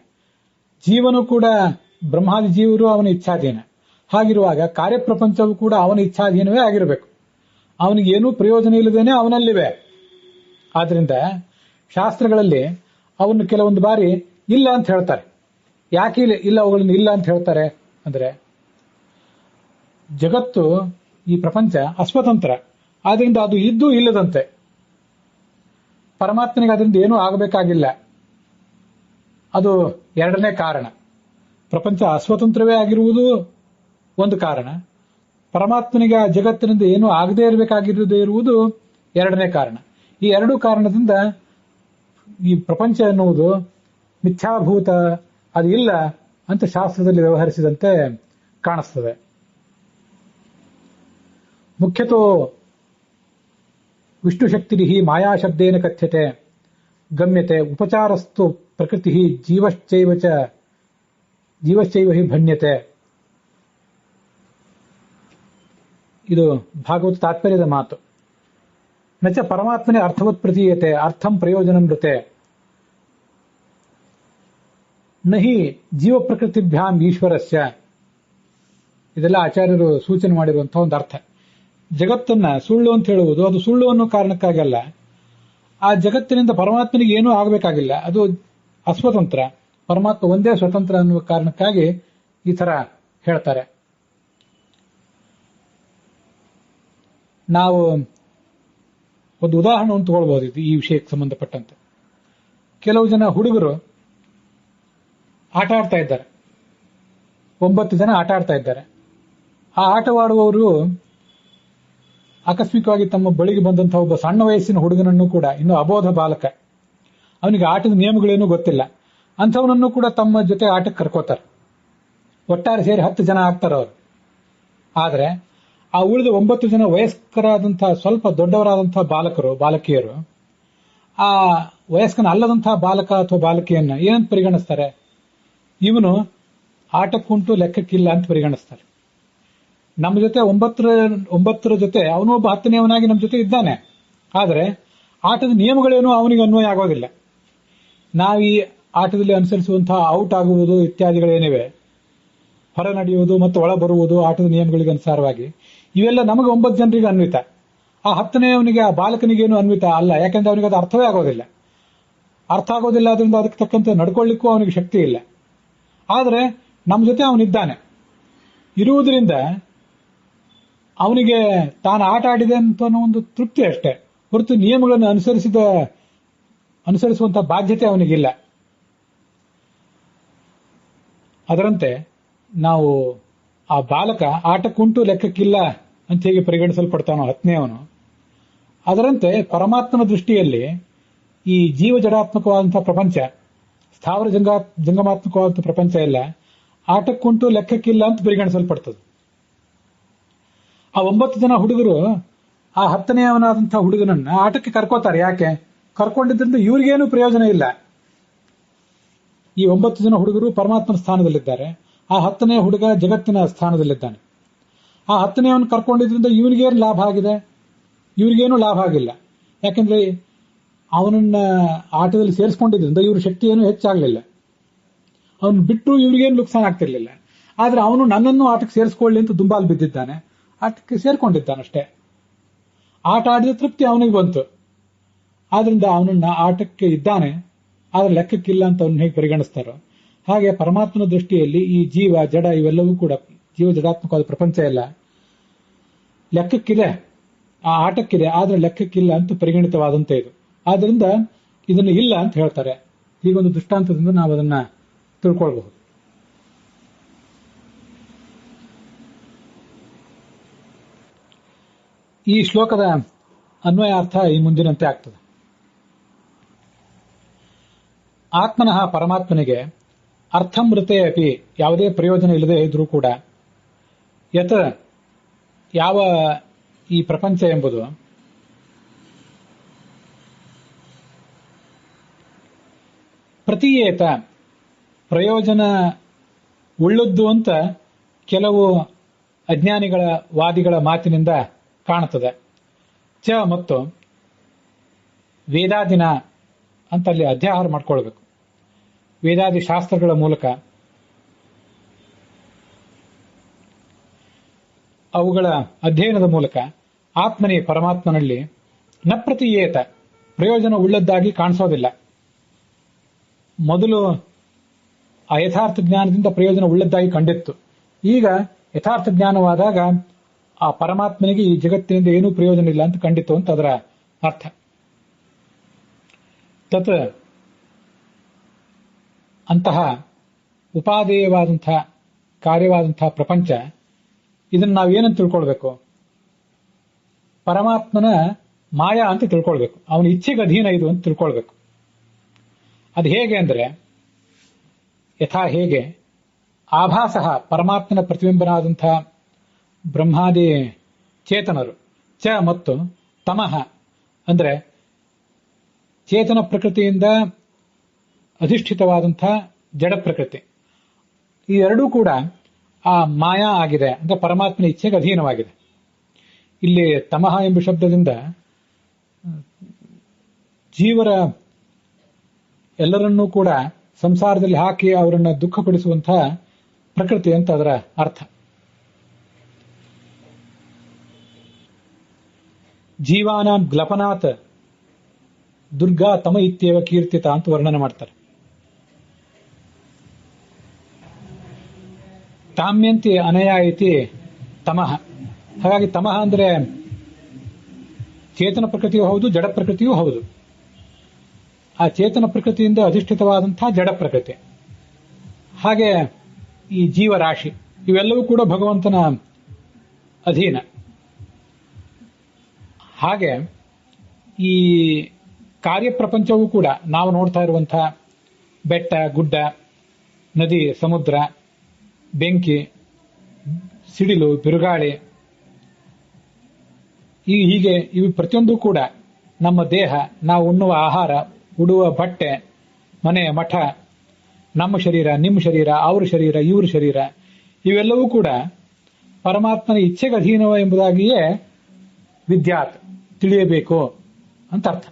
ಜೀವನು ಕೂಡ, ಬ್ರಹ್ಮಾದಿ ಜೀವರು ಅವನ ಇಚ್ಛಾಧೀನ. ಹಾಗಿರುವಾಗ ಕಾರ್ಯಪ್ರಪಂಚವೂ ಕೂಡ ಅವನ ಇಚ್ಛಾಧೀನವೇ ಆಗಿರಬೇಕು. ಅವನಿಗೇನೂ ಪ್ರಯೋಜನ ಇಲ್ಲದೇನೆ ಅವನಲ್ಲಿವೆ. ಆದ್ರಿಂದ ಶಾಸ್ತ್ರಗಳಲ್ಲಿ ಅವನ್ನು ಕೆಲವೊಂದು ಬಾರಿ ಇಲ್ಲ ಅಂತ ಹೇಳ್ತಾರೆ. ಯಾಕೆ ಇಲ್ಲ ಅವುಗಳನ್ನು ಇಲ್ಲ ಅಂತ ಹೇಳ್ತಾರೆ ಅಂದ್ರೆ, ಜಗತ್ತು, ಈ ಪ್ರಪಂಚ ಅಸ್ವತಂತ್ರ, ಆದ್ರಿಂದ ಅದು ಇದ್ದು ಇಲ್ಲದಂತೆ. ಪರಮಾತ್ಮನಿಗೆ ಅದರಿಂದ ಏನೂ ಆಗಬೇಕಾಗಿಲ್ಲ. ಅದು ಎರಡನೇ ಕಾರಣ. ಪ್ರಪಂಚ ಅಸ್ವತಂತ್ರವೇ ಆಗಿರುವುದು ಒಂದು ಕಾರಣ, ಪರಮಾತ್ಮನಿಗೆ ಆ ಜಗತ್ತಿನಿಂದ ಏನೂ ಆಗದೇ ಇರಬೇಕಾಗಿರದೇ ಇರುವುದು ಎರಡನೇ ಕಾರಣ. ಈ ಎರಡೂ ಕಾರಣದಿಂದ ಈ ಪ್ರಪಂಚ ಎನ್ನುವುದು ಮಿಥ್ಯಾಭೂತ, ಅದು ಇಲ್ಲ ಅಂತ ಶಾಸ್ತ್ರದಲ್ಲಿ ವ್ಯವಹರಿಸಿದಂತೆ ಕಾಣಿಸ್ತದೆ. ಮುಖ್ಯತೋ ವಿಷ್ಣುಶಕ್ತಿ ಮಾಯಾಶಬ್ದೇನ ಕಥ್ಯತೆ ಗಮ್ಯತೆ ಉಪಚಾರಸ್ತು ಪ್ರಕೃತಿ ಜೀವಶ್ಚೈವ ಹಿ ಭಣ್ಯತೆ. ಇದು ಭಾಗವತ ತಾತ್ಪರ್ಯದ ಮಾತು. ನಚ ಪರಮಾತ್ಮನೇ ಅರ್ಥವತ್ ಪ್ರತೀಯತೆ ಅರ್ಥಂ ಪ್ರಯೋಜನಂ ಮೃತೆ ನಹಿ ಜೀವ ಪ್ರಕೃತಿಭ್ಯಾಂ ಈಶ್ವರಸ್ಯ. ಇದೆಲ್ಲ ಆಚಾರ್ಯರು ಸೂಚನೆ ಮಾಡಿರುವಂತಹ ಒಂದು ಅರ್ಥ. ಜಗತ್ತನ್ನ ಸುಳ್ಳು ಅಂತ ಹೇಳುವುದು ಅದು ಸುಳ್ಳು ಅನ್ನೋ ಕಾರಣಕ್ಕಾಗಲ್ಲ. ಆ ಜಗತ್ತಿನಿಂದ ಪರಮಾತ್ಮನಿಗೆ ಏನೂ ಆಗಬೇಕಾಗಿಲ್ಲ, ಅದು ಅಸ್ವತಂತ್ರ, ಪರಮಾತ್ಮ ಒಂದೇ ಸ್ವತಂತ್ರ ಅನ್ನುವ ಕಾರಣಕ್ಕಾಗಿ ಈ ತರ ಹೇಳ್ತಾರೆ. ನಾವು ಒಂದು ಉದಾಹರಣೆಯನ್ನು ತಗೊಳ್ಬಹುದು ಈ ವಿಷಯಕ್ಕೆ ಸಂಬಂಧಪಟ್ಟಂತೆ. ಕೆಲವು ಜನ ಹುಡುಗರು ಆಟ ಆಡ್ತಾ ಇದ್ದಾರೆ, 9 ಜನ ಆಟ ಆಡ್ತಾ ಇದ್ದಾರೆ. ಆ ಆಟವಾಡುವವರು ಆಕಸ್ಮಿಕವಾಗಿ ತಮ್ಮ ಬಳಿಗೆ ಬಂದಂತಹ ಒಬ್ಬ ಸಣ್ಣ ವಯಸ್ಸಿನ ಹುಡುಗನನ್ನು ಕೂಡ, ಇನ್ನು ಅಬೋಧ ಬಾಲಕ, ಅವನಿಗೆ ಆಟದ ನಿಯಮಗಳೇನೂ ಗೊತ್ತಿಲ್ಲ, ಅಂಥವನನ್ನು ಕೂಡ ತಮ್ಮ ಜೊತೆ ಆಟಕ್ಕೆ ಕರ್ಕೋತಾರೆ. ಒಟ್ಟಾರೆ ಸೇರಿ 10 ಜನ ಆಗ್ತಾರೆ ಅವರು. ಆದರೆ ಆ ಉಳಿದ 9 ಜನ ವಯಸ್ಕರಾದಂತಹ ಸ್ವಲ್ಪ ದೊಡ್ಡವರಾದಂತಹ ಬಾಲಕರು, ಬಾಲಕಿಯರು ಆ ವಯಸ್ಕನ ಅಲ್ಲದಂತಹ ಬಾಲಕ ಅಥವಾ ಬಾಲಕಿಯನ್ನ ಏನಂತ ಪರಿಗಣಿಸ್ತಾರೆ? ಇವನು ಆಟಕ್ಕುಂಟು ಲೆಕ್ಕಕ್ಕಿಲ್ಲ ಅಂತ ಪರಿಗಣಿಸ್ತಾರೆ. ನಮ್ಮ ಜೊತೆ 9 ಜೊತೆ ಅವನು ಒಬ್ಬ 10ನೇವನಾಗಿ ನಮ್ಮ ಜೊತೆ ಇದ್ದಾನೆ, ಆದರೆ ಆಟದ ನಿಯಮಗಳೇನು ಅವನಿಗೆ ಅನ್ವಯ ಆಗೋದಿಲ್ಲ. ನಾವು ಈ ಆಟದಲ್ಲಿ ಅನುಸರಿಸುವಂತಹ ಔಟ್ ಆಗುವುದು ಇತ್ಯಾದಿಗಳೇನಿವೆ, ಹೊರ ನಡೆಯುವುದು ಮತ್ತು ಒಳ ಬರುವುದು ಆಟದ ನಿಯಮಗಳಿಗೆ ಅನುಸಾರವಾಗಿ, ಇವೆಲ್ಲ ನಮಗೆ 9 ಜನರಿಗೆ ಅನ್ವಿತ. ಆ 10ನೇವನಿಗೆ, ಆ ಬಾಲಕನಿಗೇನು ಅನ್ವಿತ ಅಲ್ಲ. ಯಾಕೆಂದ್ರೆ ಅವನಿಗೆ ಅದು ಅರ್ಥವೇ ಆಗೋದಿಲ್ಲ. ಅರ್ಥ ಆಗೋದಿಲ್ಲ, ಅದರಿಂದ ಅದಕ್ಕೆ ತಕ್ಕಂತೆ ನಡ್ಕೊಳ್ಳಿಕ್ಕೂ ಅವನಿಗೆ ಶಕ್ತಿ ಇಲ್ಲ. ಆದರೆ ನಮ್ಮ ಜೊತೆ ಅವನಿದ್ದಾನೆ. ಇರುವುದರಿಂದ ಅವನಿಗೆ ತಾನು ಆಟ ಆಡಿದೆ ಅಂತ ಒಂದು ತೃಪ್ತಿ ಅಷ್ಟೇ ಹೊರತು ನಿಯಮಗಳನ್ನು ಅನುಸರಿಸುವಂತಹ ಬಾಧ್ಯತೆ ಅವನಿಗಿಲ್ಲ. ಅದರಂತೆ ನಾವು ಆ ಬಾಲಕ ಆಟಕ್ಕುಂಟು ಲೆಕ್ಕಕ್ಕಿಲ್ಲ ಅಂತ ಹೇಗೆ ಪರಿಗಣಿಸಲ್ಪಡ್ತಾನೋ 10ನೇವನು, ಅದರಂತೆ ಪರಮಾತ್ಮನ ದೃಷ್ಟಿಯಲ್ಲಿ ಈ ಜೀವ ಜಡಾತ್ಮಕವಾದಂತಹ ಪ್ರಪಂಚ, ಸ್ಥಾವರ ಜಂಗಮಾತ್ಮಕವಾದಂತಹ ಪ್ರಪಂಚ ಎಲ್ಲ ಆಟಕ್ಕುಂಟು ಲೆಕ್ಕಕ್ಕಿಲ್ಲ ಅಂತ ಪರಿಗಣಿಸಲ್ಪಡ್ತದೆ. ಆ 9 ಜನ ಹುಡುಗರು ಆ 10ನೇಯವನಾದಂತಹ ಹುಡುಗನನ್ನ ಆಟಕ್ಕೆ ಕರ್ಕೋತಾರೆ. ಯಾಕೆ ಕರ್ಕೊಂಡಿದ್ರಿಂದ ಇವ್ರಿಗೇನು ಪ್ರಯೋಜನ ಇಲ್ಲ. ಈ 9 ಜನ ಹುಡುಗರು ಪರಮಾತ್ಮನ ಸ್ಥಾನದಲ್ಲಿದ್ದಾರೆ, ಆ 10ನೇ ಹುಡುಗ ಜಗತ್ತಿನ ಸ್ಥಾನದಲ್ಲಿದ್ದಾನೆ. ಆ 10ನೇವನು ಕರ್ಕೊಂಡಿದ್ರಿಂದ ಇವನಿಗೇನು ಲಾಭ ಆಗಿದೆ? ಇವ್ರಿಗೇನು ಲಾಭ ಆಗಿಲ್ಲ. ಯಾಕೆಂದ್ರೆ ಅವನನ್ನ ಆಟದಲ್ಲಿ ಸೇರಿಸ್ಕೊಂಡಿದ್ರಿಂದ ಇವ್ರ ಶಕ್ತಿ ಏನು ಹೆಚ್ಚಾಗಲಿಲ್ಲ. ಅವನು ಬಿಟ್ಟು ಇವ್ರಿಗೇನು ನುಕ್ಸಾನ ಆಗ್ತಿರ್ಲಿಲ್ಲ. ಆದ್ರೆ ಅವನು ನನ್ನನ್ನು ಆಟಕ್ಕೆ ಸೇರಿಸ್ಕೊಳ್ಳಿ ಅಂತ ದುಂಬಾಲು ಬಿದ್ದಿದ್ದಾನೆ, ಆಟಕ್ಕೆ ಸೇರ್ಕೊಂಡಿದ್ದಾನಷ್ಟೇ. ಆಟ ಆಡಿದ ತೃಪ್ತಿ ಅವನಿಗೆ ಬಂತು. ಆದ್ರಿಂದ ಅವನನ್ನ ಆಟಕ್ಕೆ ಇದ್ದಾನೆ, ಆದ್ರೆ ಲೆಕ್ಕಕ್ಕಿಲ್ಲ ಅಂತ ಅವನ್ನ ಹೇಗೆ ಪರಿಗಣಿಸ್ತಾರೋ ಹಾಗೆ ಪರಮಾತ್ಮನ ದೃಷ್ಟಿಯಲ್ಲಿ ಈ ಜೀವ ಜಡ ಇವೆಲ್ಲವೂ ಕೂಡ, ಜೀವ ಜಡಾತ್ಮಕವಾದ ಪ್ರಪಂಚ ಎಲ್ಲ ಲೆಕ್ಕಕ್ಕಿದೆ, ಆ ಆಟಕ್ಕಿದೆ, ಆದ್ರೆ ಲೆಕ್ಕಕ್ಕಿಲ್ಲ ಅಂತ ಪರಿಗಣಿತವಾದಂತೆ ಇದು. ಆದ್ರಿಂದ ಇದನ್ನು ಇಲ್ಲ ಅಂತ ಹೇಳ್ತಾರೆ. ಹೀಗೊಂದು ದೃಷ್ಟಾಂತದಿಂದ ನಾವು ಅದನ್ನ ತಿಳ್ಕೊಳ್ಬಹುದು. ಈ ಶ್ಲೋಕದ ಅನ್ವಯಾರ್ಥ ಈ ಮುಂದಿನಂತೆ ಆಗ್ತದೆ. ಆತ್ಮನಃ ಪರಮಾತ್ಮನಿಗೆ ಅರ್ಥಮೃತೆ ಅಪಿ ಯಾವುದೇ ಪ್ರಯೋಜನ ಇಲ್ಲದೆ ಇದ್ರೂ ಕೂಡ ಯತ್ ಯಾವ ಈ ಪ್ರಪಂಚ ಎಂಬುದು ಪ್ರತೀಯೇತ ಪ್ರಯೋಜನ ಉಳ್ಳದ್ದು ಅಂತ ಕೆಲವು ಅಜ್ಞಾನಿಗಳ ವಾದಿಗಳ ಮಾತಿನಿಂದ ಕಾಣುತ್ತದೆ. ಚ ಮತ್ತು ವೇದಾದಿನ ಅಂತ ಅಲ್ಲಿ ಅಧ್ಯಾಹಾರ ಮಾಡ್ಕೊಳ್ಬೇಕು. ವೇದಾದಿ ಶಾಸ್ತ್ರಗಳ ಮೂಲಕ ಅವುಗಳ ಅಧ್ಯಯನದ ಮೂಲಕ ಆತ್ಮನೇ ಪರಮಾತ್ಮನಲ್ಲಿ ನ ಪ್ರತೀಯೇತ ಪ್ರಯೋಜನ ಉಳ್ಳದ್ದಾಗಿ ಕಾಣಿಸೋದಿಲ್ಲ. ಮೊದಲು ಆ ಯಥಾರ್ಥ ಜ್ಞಾನದಿಂದ ಪ್ರಯೋಜನ ಉಳ್ಳದ್ದಾಗಿ ಕಂಡಿತ್ತು. ಈಗ ಯಥಾರ್ಥ ಜ್ಞಾನವಾದಾಗ ಆ ಪರಮಾತ್ಮನಿಗೆ ಈ ಜಗತ್ತಿನಿಂದ ಏನೂ ಪ್ರಯೋಜನ ಇಲ್ಲ ಅಂತ ಕಂಡಿತು ಅಂತ ಅದರ ಅರ್ಥ. ತತ್ ಅಂತಹ ಉಪಾದೇಯವಾದಂತಹ ಕಾರ್ಯವಾದಂತಹ ಪ್ರಪಂಚ, ಇದನ್ನು ನಾವೇನಂತ ತಿಳ್ಕೊಳ್ಬೇಕು? ಪರಮಾತ್ಮನ ಮಾಯಾ ಅಂತ ತಿಳ್ಕೊಳ್ಬೇಕು. ಅವನ ಇಚ್ಛೆಗೆ ಅಧೀನ ಇದು ಅಂತ ತಿಳ್ಕೊಳ್ಬೇಕು. ಅದು ಹೇಗೆ ಅಂದ್ರೆ, ಯಥಾ ಹೇಗೆ ಆಭಾಸಃ ಪರಮಾತ್ಮನ ಪ್ರತಿಬಿಂಬನಾದಂತಹ ಬ್ರಹ್ಮಾದಿ ಚೇತನರು, ಚ ಮತ್ತು ತಮಃ ಅಂದ್ರೆ ಚೇತನ ಪ್ರಕೃತಿಯಿಂದ ಅಧಿಷ್ಠಿತವಾದಂತಹ ಜಡ ಪ್ರಕೃತಿ, ಈ ಎರಡೂ ಕೂಡ ಆ ಮಾಯಾ ಆಗಿದೆ ಅಂದ್ರೆ ಪರಮಾತ್ಮನ ಇಚ್ಛೆಗೆ ಅಧೀನವಾಗಿದೆ. ಇಲ್ಲಿ ತಮಃ ಎಂಬ ಶಬ್ದದಿಂದ ಜೀವರ ಎಲ್ಲರನ್ನೂ ಕೂಡ ಸಂಸಾರದಲ್ಲಿ ಹಾಕಿ ಅವರನ್ನು ದುಃಖಪಡಿಸುವಂತಹ ಪ್ರಕೃತಿ ಅಂತ ಅದರ ಅರ್ಥ. ಜೀವಾನಾಂ ಗ್ಲಪನಾತ್ ದುರ್ಗಾ ತಮ ಇತ್ಯೇವ ಕೀರ್ತಿತ ಅಂತ ವರ್ಣನೆ ಮಾಡ್ತಾರೆ. ತಾಮ್ಯಂತಿ ಅನಯ ಇತಿ ತಮಃ. ಹಾಗಾಗಿ ತಮಃ ಅಂದ್ರೆ ಚೇತನ ಪ್ರಕೃತಿಯೂ ಹೌದು, ಜಡ ಪ್ರಕೃತಿಯೂ ಹೌದು. ಆ ಚೇತನ ಪ್ರಕೃತಿಯಿಂದ ಅಧಿಷ್ಠಿತವಾದಂತಹ ಜಡ ಪ್ರಕೃತಿ, ಹಾಗೆ ಈ ಜೀವರಾಶಿ ಇವೆಲ್ಲವೂ ಕೂಡ ಭಗವಂತನ ಅಧೀನ. ಹಾಗೆ ಈ ಕಾರ್ಯಪ್ರಪಂಚವೂ ಕೂಡ ನಾವು ನೋಡ್ತಾ ಇರುವಂತಹ ಬೆಟ್ಟ, ಗುಡ್ಡ, ನದಿ, ಸಮುದ್ರ, ಬೆಂಕಿ, ಸಿಡಿಲು, ಬಿರುಗಾಳಿ, ಹೀಗೆ ಇವು ಪ್ರತಿಯೊಂದು ಕೂಡ ನಮ್ಮ ದೇಹ, ನಾವು ಉಣ್ಣುವ ಆಹಾರ, ಉಡುವ ಬಟ್ಟೆ, ಮನೆ, ಮಠ, ನಮ್ಮ ಶರೀರ, ನಿಮ್ಮ ಶರೀರ, ಅವ್ರ ಶರೀರ, ಇವ್ರ ಶರೀರ, ಇವೆಲ್ಲವೂ ಕೂಡ ಪರಮಾತ್ಮನ ಇಚ್ಛೆಗೆ ಅಧೀನವ ಎಂಬುದಾಗಿಯೇ ವಿದ್ಯಾತ್ ತಿಳಿಯಬೇಕು ಅಂತ ಅರ್ಥ.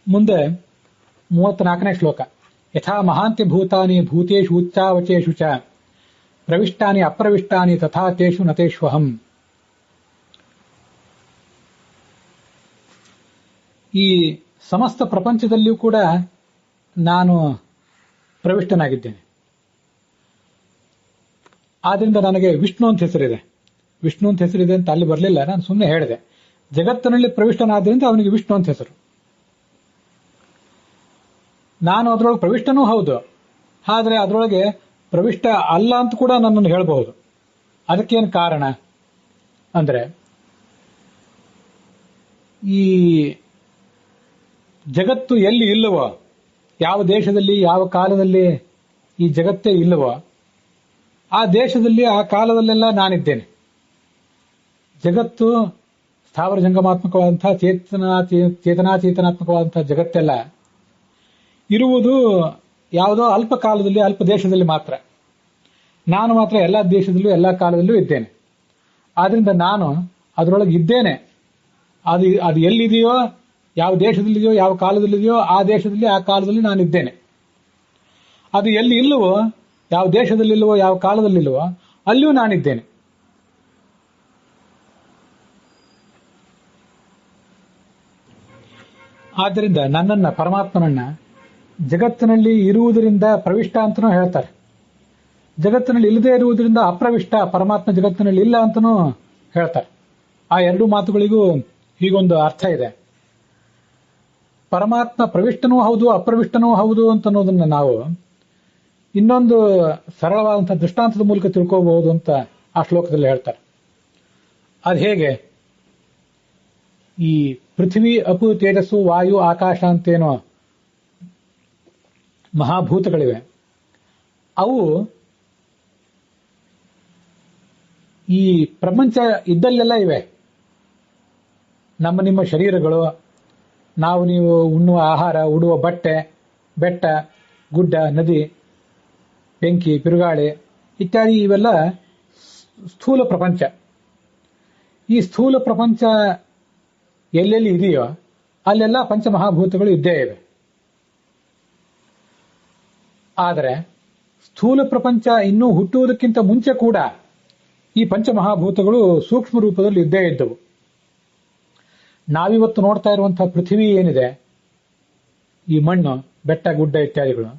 ಮುಂದೆ 34ನೇ ಶ್ಲೋಕ. ಯಥಾ ಮಹಾಂತ್ಯ ಭೂತಾನಿ ಭೂತೇಷು ಉಚ್ಚಾವಚೇಷು ಚ ಪ್ರವಿಷ್ಟಾನಿ ಅಪ್ರವಿಷ್ಟಾನಿ ತಥಾ ತೇಷು ನತೇಷ್ವಹಂ. ಈ ಸಮಸ್ತ ಪ್ರಪಂಚದಲ್ಲಿಯೂ ಕೂಡ ನಾನು ಪ್ರವಿಷ್ಟನಾಗಿದ್ದೇನೆ. ಆದ್ರಿಂದ ನನಗೆ ವಿಷ್ಣು ಅಂತ ಹೆಸರಿದೆ. ವಿಷ್ಣು ಅಂತ ಹೆಸರಿದೆ ಅಂತ ಅಲ್ಲಿ ಬರಲಿಲ್ಲ, ನಾನು ಸುಮ್ಮನೆ ಹೇಳಿದೆ. ಜಗತ್ತಿನಲ್ಲಿ ಪ್ರವಿಷ್ಟನಾದ್ರಿಂದ ಅವನಿಗೆ ವಿಷ್ಣು ಅಂತ ಹೆಸರು. ನಾನು ಅದರೊಳಗೆ ಪ್ರವಿಷ್ಟನೂ ಹೌದು, ಆದರೆ ಅದರೊಳಗೆ ಪ್ರವಿಷ್ಟ ಅಲ್ಲ ಅಂತ ಕೂಡ ನನ್ನನ್ನು ಹೇಳಬಹುದು. ಅದಕ್ಕೇನು ಕಾರಣ ಅಂದ್ರೆ, ಈ ಜಗತ್ತು ಎಲ್ಲಿ ಇಲ್ಲವೋ, ಯಾವ ದೇಶದಲ್ಲಿ ಯಾವ ಕಾಲದಲ್ಲಿ ಈ ಜಗತ್ತೇ ಇಲ್ಲವೋ ಆ ದೇಶದಲ್ಲಿ ಆ ಕಾಲದಲ್ಲೆಲ್ಲ ನಾನಿದ್ದೇನೆ. ಜಗತ್ತು ಸ್ಥಾವರ ಜಂಗಮಾತ್ಮಕವಾದಂತಹ ಚೇತನಾಚೇತನಾತ್ಮಕವಾದಂತಹ ಜಗತ್ತೆಲ್ಲ ಇರುವುದು ಯಾವುದೋ ಅಲ್ಪ ಕಾಲದಲ್ಲಿ, ಅಲ್ಪ ದೇಶದಲ್ಲಿ ಮಾತ್ರ. ನಾನು ಮಾತ್ರ ಎಲ್ಲ ದೇಶದಲ್ಲೂ ಎಲ್ಲ ಕಾಲದಲ್ಲೂ ಇದ್ದೇನೆ. ಆದ್ರಿಂದ ನಾನು ಅದರೊಳಗೆ ಇದ್ದೇನೆ. ಅದು ಎಲ್ಲಿದೆಯೋ, ಯಾವ ದೇಶದಲ್ಲಿದೆಯೋ, ಯಾವ ಕಾಲದಲ್ಲಿದೆಯೋ ಆ ದೇಶದಲ್ಲಿ ಆ ಕಾಲದಲ್ಲಿ ನಾನಿದ್ದೇನೆ. ಅದು ಎಲ್ಲಿ ಇಲ್ಲವೋ, ಯಾವ ದೇಶದಲ್ಲಿಲ್ಲವೋ ಯಾವ ಕಾಲದಲ್ಲಿಲ್ಲವೋ ಅಲ್ಲಿಯೂ ನಾನಿದ್ದೇನೆ. ಆದ್ದರಿಂದ ನನ್ನನ್ನ, ಪರಮಾತ್ಮನನ್ನ ಜಗತ್ತಿನಲ್ಲಿ ಇರುವುದರಿಂದ ಪ್ರವಿಷ್ಟ ಅಂತನೂ ಹೇಳ್ತಾರೆ, ಜಗತ್ತಿನಲ್ಲಿ ಇಲ್ಲದೆ ಇರುವುದರಿಂದ ಅಪ್ರವಿಷ್ಟ, ಪರಮಾತ್ಮ ಜಗತ್ತಿನಲ್ಲಿ ಇಲ್ಲ ಅಂತನೂ ಹೇಳ್ತಾರೆ. ಆ ಎರಡು ಮಾತುಗಳಿಗೂ ಹೀಗೊಂದು ಅರ್ಥ ಇದೆ. ಪರಮಾತ್ಮ ಪ್ರವಿಷ್ಟನೂ ಹೌದು ಅಪ್ರವಿಷ್ಟನೂ ಹೌದು ಅಂತ ಅನ್ನೋದನ್ನ ನಾವು ಇನ್ನೊಂದು ಸರಳವಾದಂತಹ ದೃಷ್ಟಾಂತದ ಮೂಲಕ ತಿಳ್ಕೋಬಹುದು ಅಂತ ಆ ಶ್ಲೋಕದಲ್ಲಿ ಹೇಳ್ತಾರೆ. ಅದು ಹೇಗೆ? ಈ ಪೃಥ್ವಿ, ಅಪು, ತೇಜಸ್ಸು, ವಾಯು, ಆಕಾಶ ಅಂತೇನೋ ಮಹಾಭೂತಗಳಿವೆ. ಅವು ಈ ಪ್ರಪಂಚ ಇದ್ದಲ್ಲೆಲ್ಲ ಇವೆ. ನಮ್ಮ ನಿಮ್ಮ ಶರೀರಗಳು, ನಾವು ನೀವು ಉಣ್ಣುವ ಆಹಾರ, ಉಡುವ ಬಟ್ಟೆ, ಬೆಟ್ಟ, ಗುಡ್ಡ, ನದಿ, ಬೆಂಕಿ, ಬಿರುಗಾಳಿ ಇತ್ಯಾದಿ ಇವೆಲ್ಲ ಸ್ಥೂಲ ಪ್ರಪಂಚ. ಈ ಸ್ಥೂಲ ಪ್ರಪಂಚ ಎಲ್ಲೆಲ್ಲಿ ಇದೆಯೋ ಅಲ್ಲೆಲ್ಲ ಪಂಚಮಹಾಭೂತಗಳು ಇದ್ದೇ ಇವೆ. ಆದರೆ ಸ್ಥೂಲ ಪ್ರಪಂಚ ಇನ್ನೂ ಹುಟ್ಟುವುದಕ್ಕಿಂತ ಮುಂಚೆ ಕೂಡ ಈ ಪಂಚಮಹಾಭೂತಗಳು ಸೂಕ್ಷ್ಮ ರೂಪದಲ್ಲಿ ಇದ್ದೇ ಇದ್ದವು. ನಾವಿವತ್ತು ನೋಡ್ತಾ ಇರುವಂತಹ ಪೃಥ್ವಿ ಏನಿದೆ, ಈ ಮಣ್ಣು, ಬೆಟ್ಟ, ಗುಡ್ಡ ಇತ್ಯಾದಿಗಳು,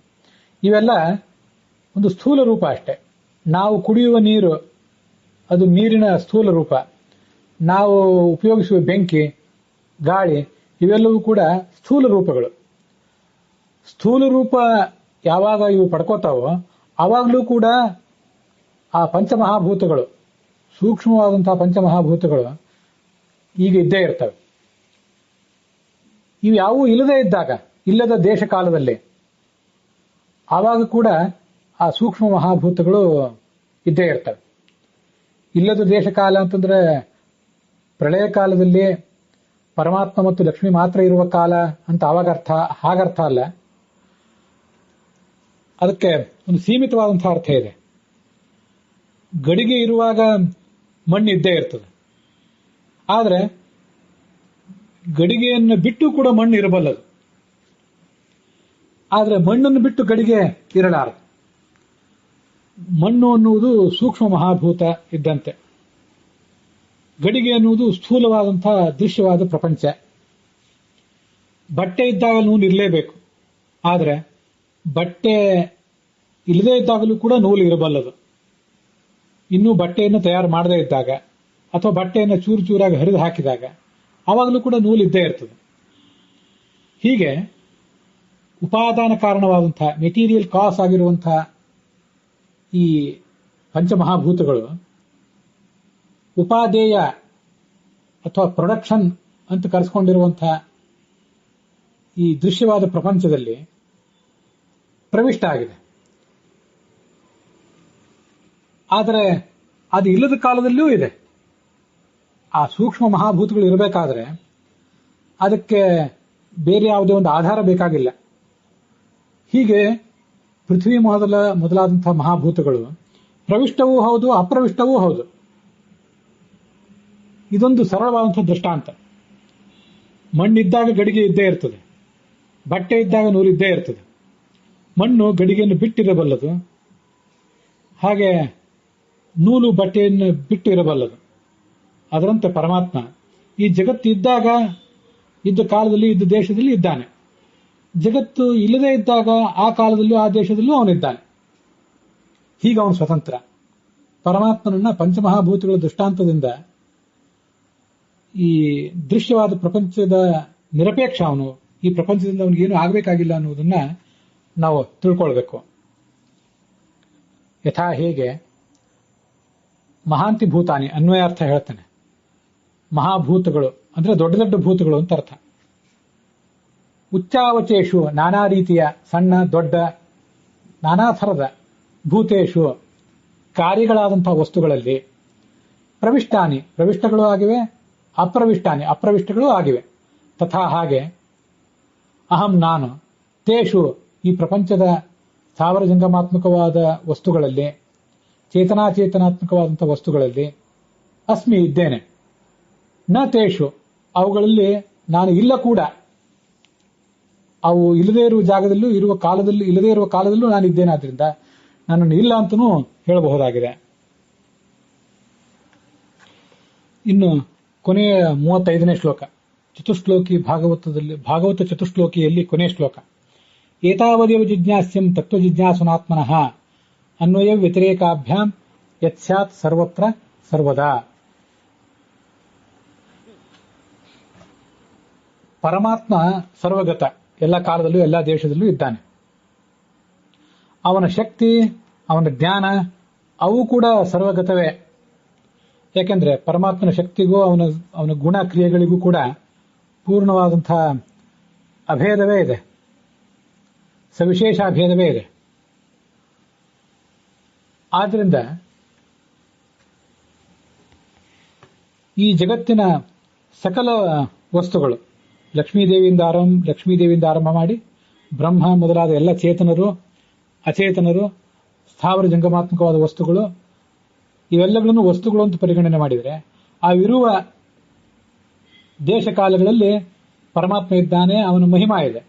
ಇವೆಲ್ಲ ಒಂದು ಸ್ಥೂಲ ರೂಪ ಅಷ್ಟೆ. ನಾವು ಕುಡಿಯುವ ನೀರು ಅದು ನೀರಿನ ಸ್ಥೂಲ ರೂಪ. ನಾವು ಉಪಯೋಗಿಸುವ ಬೆಂಕಿ, ಗಾಳಿ ಇವೆಲ್ಲವೂ ಕೂಡ ಸ್ಥೂಲ ರೂಪಗಳು. ಸ್ಥೂಲ ರೂಪ ಯಾವಾಗ ಇವು ಪಡ್ಕೋತಾವೋ ಆವಾಗಲೂ ಕೂಡ ಆ ಪಂಚಮಹಾಭೂತಗಳು, ಸೂಕ್ಷ್ಮವಾದಂತಹ ಪಂಚಮಹಾಭೂತಗಳು ಈಗ ಇದ್ದೇ ಇರ್ತವೆ. ಇವು ಯಾವುವು ಇಲ್ಲದೇ ಇದ್ದಾಗ, ಇಲ್ಲದ ದೇಶ ಕಾಲದಲ್ಲಿ, ಆವಾಗ ಕೂಡ ಆ ಸೂಕ್ಷ್ಮ ಮಹಾಭೂತಗಳು ಇದ್ದೇ ಇರ್ತವೆ. ಇಲ್ಲದ ದೇಶ ಕಾಲ ಅಂತಂದ್ರೆ ಪ್ರಳಯ ಕಾಲದಲ್ಲಿ ಪರಮಾತ್ಮ ಮತ್ತು ಲಕ್ಷ್ಮಿ ಮಾತ್ರ ಇರುವ ಕಾಲ ಅಂತ ಆವಾಗ ಅರ್ಥ, ಹಾಗರ್ಥ ಅಲ್ಲ. ಅದಕ್ಕೆ ಒಂದು ಸೀಮಿತವಾದಂತಹ ಅರ್ಥ ಇದೆ. ಗಡಿಗೆ ಇರುವಾಗ ಮಣ್ಣು ಇದ್ದೇ ಇರ್ತದೆ, ಆದರೆ ಗಡಿಗೆಯನ್ನು ಬಿಟ್ಟು ಕೂಡ ಮಣ್ಣು ಇರಬಲ್ಲದು. ಆದರೆ ಮಣ್ಣನ್ನು ಬಿಟ್ಟು ಗಡಿಗೆ ಇರಲಾರದು. ಮಣ್ಣು ಅನ್ನುವುದು ಸೂಕ್ಷ್ಮ ಮಹಾಭೂತ ಇದ್ದಂತೆ, ಗಡಿಗೆ ಅನ್ನುವುದು ಸ್ಥೂಲವಾದಂತಹ ದೃಶ್ಯವಾದ ಪ್ರಪಂಚ. ಬಟ್ಟೆ ಇದ್ದಾಗ ನೂಲು ಇರಲೇಬೇಕು, ಆದರೆ ಬಟ್ಟೆ ಇಲ್ಲದೇ ಇದ್ದಾಗಲೂ ಕೂಡ ನೂಲು ಇರಬಲ್ಲದು. ಇನ್ನೂ ಬಟ್ಟೆಯನ್ನು ತಯಾರು ಮಾಡದೇ ಇದ್ದಾಗ ಅಥವಾ ಬಟ್ಟೆಯನ್ನು ಚೂರು ಚೂರಾಗಿ ಹರಿದು ಹಾಕಿದಾಗ ಆವಾಗಲೂ ಕೂಡ ನೂಲು ಇದ್ದೇ ಇರ್ತದೆ. ಹೀಗೆ ಉಪಾದಾನ ಕಾರಣವಾದಂತಹ, ಮೆಟೀರಿಯಲ್ ಕಾಸ್ ಆಗಿರುವಂತಹ ಈ ಪಂಚಮಹಾಭೂತಗಳು ಉಪಾದೇಯ ಅಥವಾ ಪ್ರೊಡಕ್ಷನ್ ಅಂತ ಕರೆಸ್ಕೊಂಡಿರುವಂತಹ ಈ ದೃಶ್ಯವಾದ ಪ್ರಪಂಚದಲ್ಲಿ ಪ್ರವಿಷ್ಟ ಆಗಿದೆ. ಆದರೆ ಅದು ಇಲ್ಲದ ಕಾಲದಲ್ಲೂ ಇದೆ. ಆ ಸೂಕ್ಷ್ಮ ಮಹಾಭೂತಗಳು ಇರಬೇಕಾದ್ರೆ ಅದಕ್ಕೆ ಬೇರೆ ಯಾವುದೇ ಒಂದು ಆಧಾರ ಬೇಕಾಗಿಲ್ಲ. ಹೀಗೆ ಪೃಥ್ವಿ ಮೊದಲಾದಂತಹ ಮಹಾಭೂತಗಳು ಪ್ರವಿಷ್ಟವೂ ಹೌದು ಅಪ್ರವಿಷ್ಟವೂ ಹೌದು. ಇದೊಂದು ಸರಳವಾದಂತಹ ದೃಷ್ಟಾಂತ. ಮಣ್ಣಿದ್ದಾಗ ಗಡಿಗೆ ಇದ್ದೇ ಇರ್ತದೆ, ಬಟ್ಟೆ ಇದ್ದಾಗ ನೂಲು ಇದ್ದೇ ಇರ್ತದೆ. ಮಣ್ಣು ಗಡಿಗೆಯನ್ನು ಬಿಟ್ಟಿರಬಲ್ಲದು, ಹಾಗೆ ನೂಲು ಬಟ್ಟೆಯನ್ನು ಬಿಟ್ಟು ಇರಬಲ್ಲದು. ಅದರಂತೆ ಪರಮಾತ್ಮ ಈ ಜಗತ್ತು ಇದ್ದಾಗ, ಇದ್ದ ಕಾಲದಲ್ಲಿ, ಇದ್ದ ದೇಶದಲ್ಲಿ ಇದ್ದಾನೆ. ಜಗತ್ತು ಇಲ್ಲದೇ ಇದ್ದಾಗ ಆ ಕಾಲದಲ್ಲೂ ಆ ದೇಶದಲ್ಲೂ ಅವನಿದ್ದಾನೆ. ಹೀಗೆ ಅವನು ಸ್ವತಂತ್ರ. ಪರಮಾತ್ಮನನ್ನ ಪಂಚಮಹಾಭೂತಗಳ ದೃಷ್ಟಾಂತದಿಂದ ಈ ದೃಶ್ಯವಾದ ಪ್ರಪಂಚದ ನಿರಪೇಕ್ಷ ಅವನು. ಈ ಪ್ರಪಂಚದಿಂದ ಅವನಿಗೇನು ಆಗಬೇಕಾಗಿಲ್ಲ ಅನ್ನೋದನ್ನ ನಾವು ತಿಳ್ಕೊಳ್ಬೇಕು. ಯಥಾ ಹೇಗೆ ಮಹಾಂತಿ ಭೂತಾನಿ ಅನ್ವಯಾರ್ಥ ಹೇಳ್ತಾನೆ. ಮಹಾಭೂತಗಳು ಅಂದ್ರೆ ದೊಡ್ಡ ದೊಡ್ಡ ಭೂತಗಳು ಅಂತ ಅರ್ಥ. ಉಚ್ಚಾವಚೇಶು ನಾನಾ ರೀತಿಯ ಸಣ್ಣ ದೊಡ್ಡ ನಾನಾ ಥರದ ಭೂತೇಶು ಕಾರ್ಯಗಳಾದಂತಹ ವಸ್ತುಗಳಲ್ಲಿ ಪ್ರವಿಷ್ಟಾನಿ ಪ್ರವಿಷ್ಟಗಳು ಆಗಿವೆ, ಅಪ್ರವಿಷ್ಟಾನಿ ಅಪ್ರವಿಷ್ಟಗಳು ಆಗಿವೆ. ತಥಾ ಹಾಗೆ ಅಹಂ ನಾನು ತೇಷು ಈ ಪ್ರಪಂಚದ ಸ್ಥಾವರ ಜಂಗಮಾತ್ಮಕವಾದ ವಸ್ತುಗಳಲ್ಲಿ ಚೇತನಾಚೇತನಾತ್ಮಕವಾದಂತಹ ವಸ್ತುಗಳಲ್ಲಿ ಅಸ್ಮಿ ಇದ್ದೇನೆ. ನ ತೇಷು ಅವುಗಳಲ್ಲಿ ನಾನು ಇಲ್ಲ ಕೂಡ. ಅವು ಇಲ್ಲದೇ ಇರುವ ಜಾಗದಲ್ಲೂ ಇರುವ ಕಾಲದಲ್ಲೂ ಇಲ್ಲದೇ ಇರುವ ಕಾಲದಲ್ಲೂ ನಾನು ಇದ್ದೇನೆ. ಆದ್ರಿಂದ ನನ್ನನ್ನು ಇಲ್ಲ ಅಂತನೂ ಹೇಳಬಹುದಾಗಿದೆ. ಇನ್ನು ಕೊನೆಯ 35ನೇ ಶ್ಲೋಕ ಚತುಶ್ಲೋಕಿ ಭಾಗವತ ಚತುಶ್ಲೋಕಿಯಲ್ಲಿ ಕೊನೆಯ ಶ್ಲೋಕ. ಏತಾವದೇವ ಜಿಜ್ಞಾಸ್ಯಂ ತತ್ವಜಿಜ್ಞಾಸುನಾತ್ಮನಃ ಅನ್ವಯ ವ್ಯತಿರೇಕಾಭ್ಯಾಂ ಯತ್ಸ್ಯಾತ್ ಸರ್ವತ್ರ ಸರ್ವದಾ. ಪರಮಾತ್ಮ ಸರ್ವಗತ, ಎಲ್ಲ ಕಾಲದಲ್ಲೂ ಎಲ್ಲ ದೇಶದಲ್ಲೂ ಇದ್ದಾನೆ. ಅವನ ಶಕ್ತಿ ಅವನ ಜ್ಞಾನ ಅವು ಕೂಡ ಸರ್ವಗತವೇ. ಯಾಕೆಂದ್ರೆ ಪರಮಾತ್ಮನ ಶಕ್ತಿಗೂ ಅವನ ಗುಣ ಕ್ರಿಯೆಗಳಿಗೂ ಕೂಡ ಪೂರ್ಣವಾದಂತಹ ಅಭೇದವೇ ಇದೆ, ಸವಿಶೇಷ ಅಭೇದವೇ ಇದೆ. ಆದ್ರಿಂದ ಈ ಜಗತ್ತಿನ ಸಕಲ ವಸ್ತುಗಳು ಲಕ್ಷ್ಮೀದೇವಿಯಿಂದ ಆರಂಭ ಮಾಡಿ ಬ್ರಹ್ಮ ಮೊದಲಾದ ಎಲ್ಲ ಚೇತನರು ಅಚೇತನರು ಸ್ಥಾವರ ಜಂಗಮಾತ್ಮಕವಾದ ವಸ್ತುಗಳು ಇವೆಲ್ಲಗಳನ್ನು ವಸ್ತುಗಳು ಅಂತ ಪರಿಗಣನೆ ಮಾಡಿದರೆ ಅವಿರುವ ದೇಶ ಕಾಲಗಳಲ್ಲಿ ಪರಮಾತ್ಮ ಇದ್ದಾನೆ. ಅವನ ಮಹಿಮಾ ಇದೆ,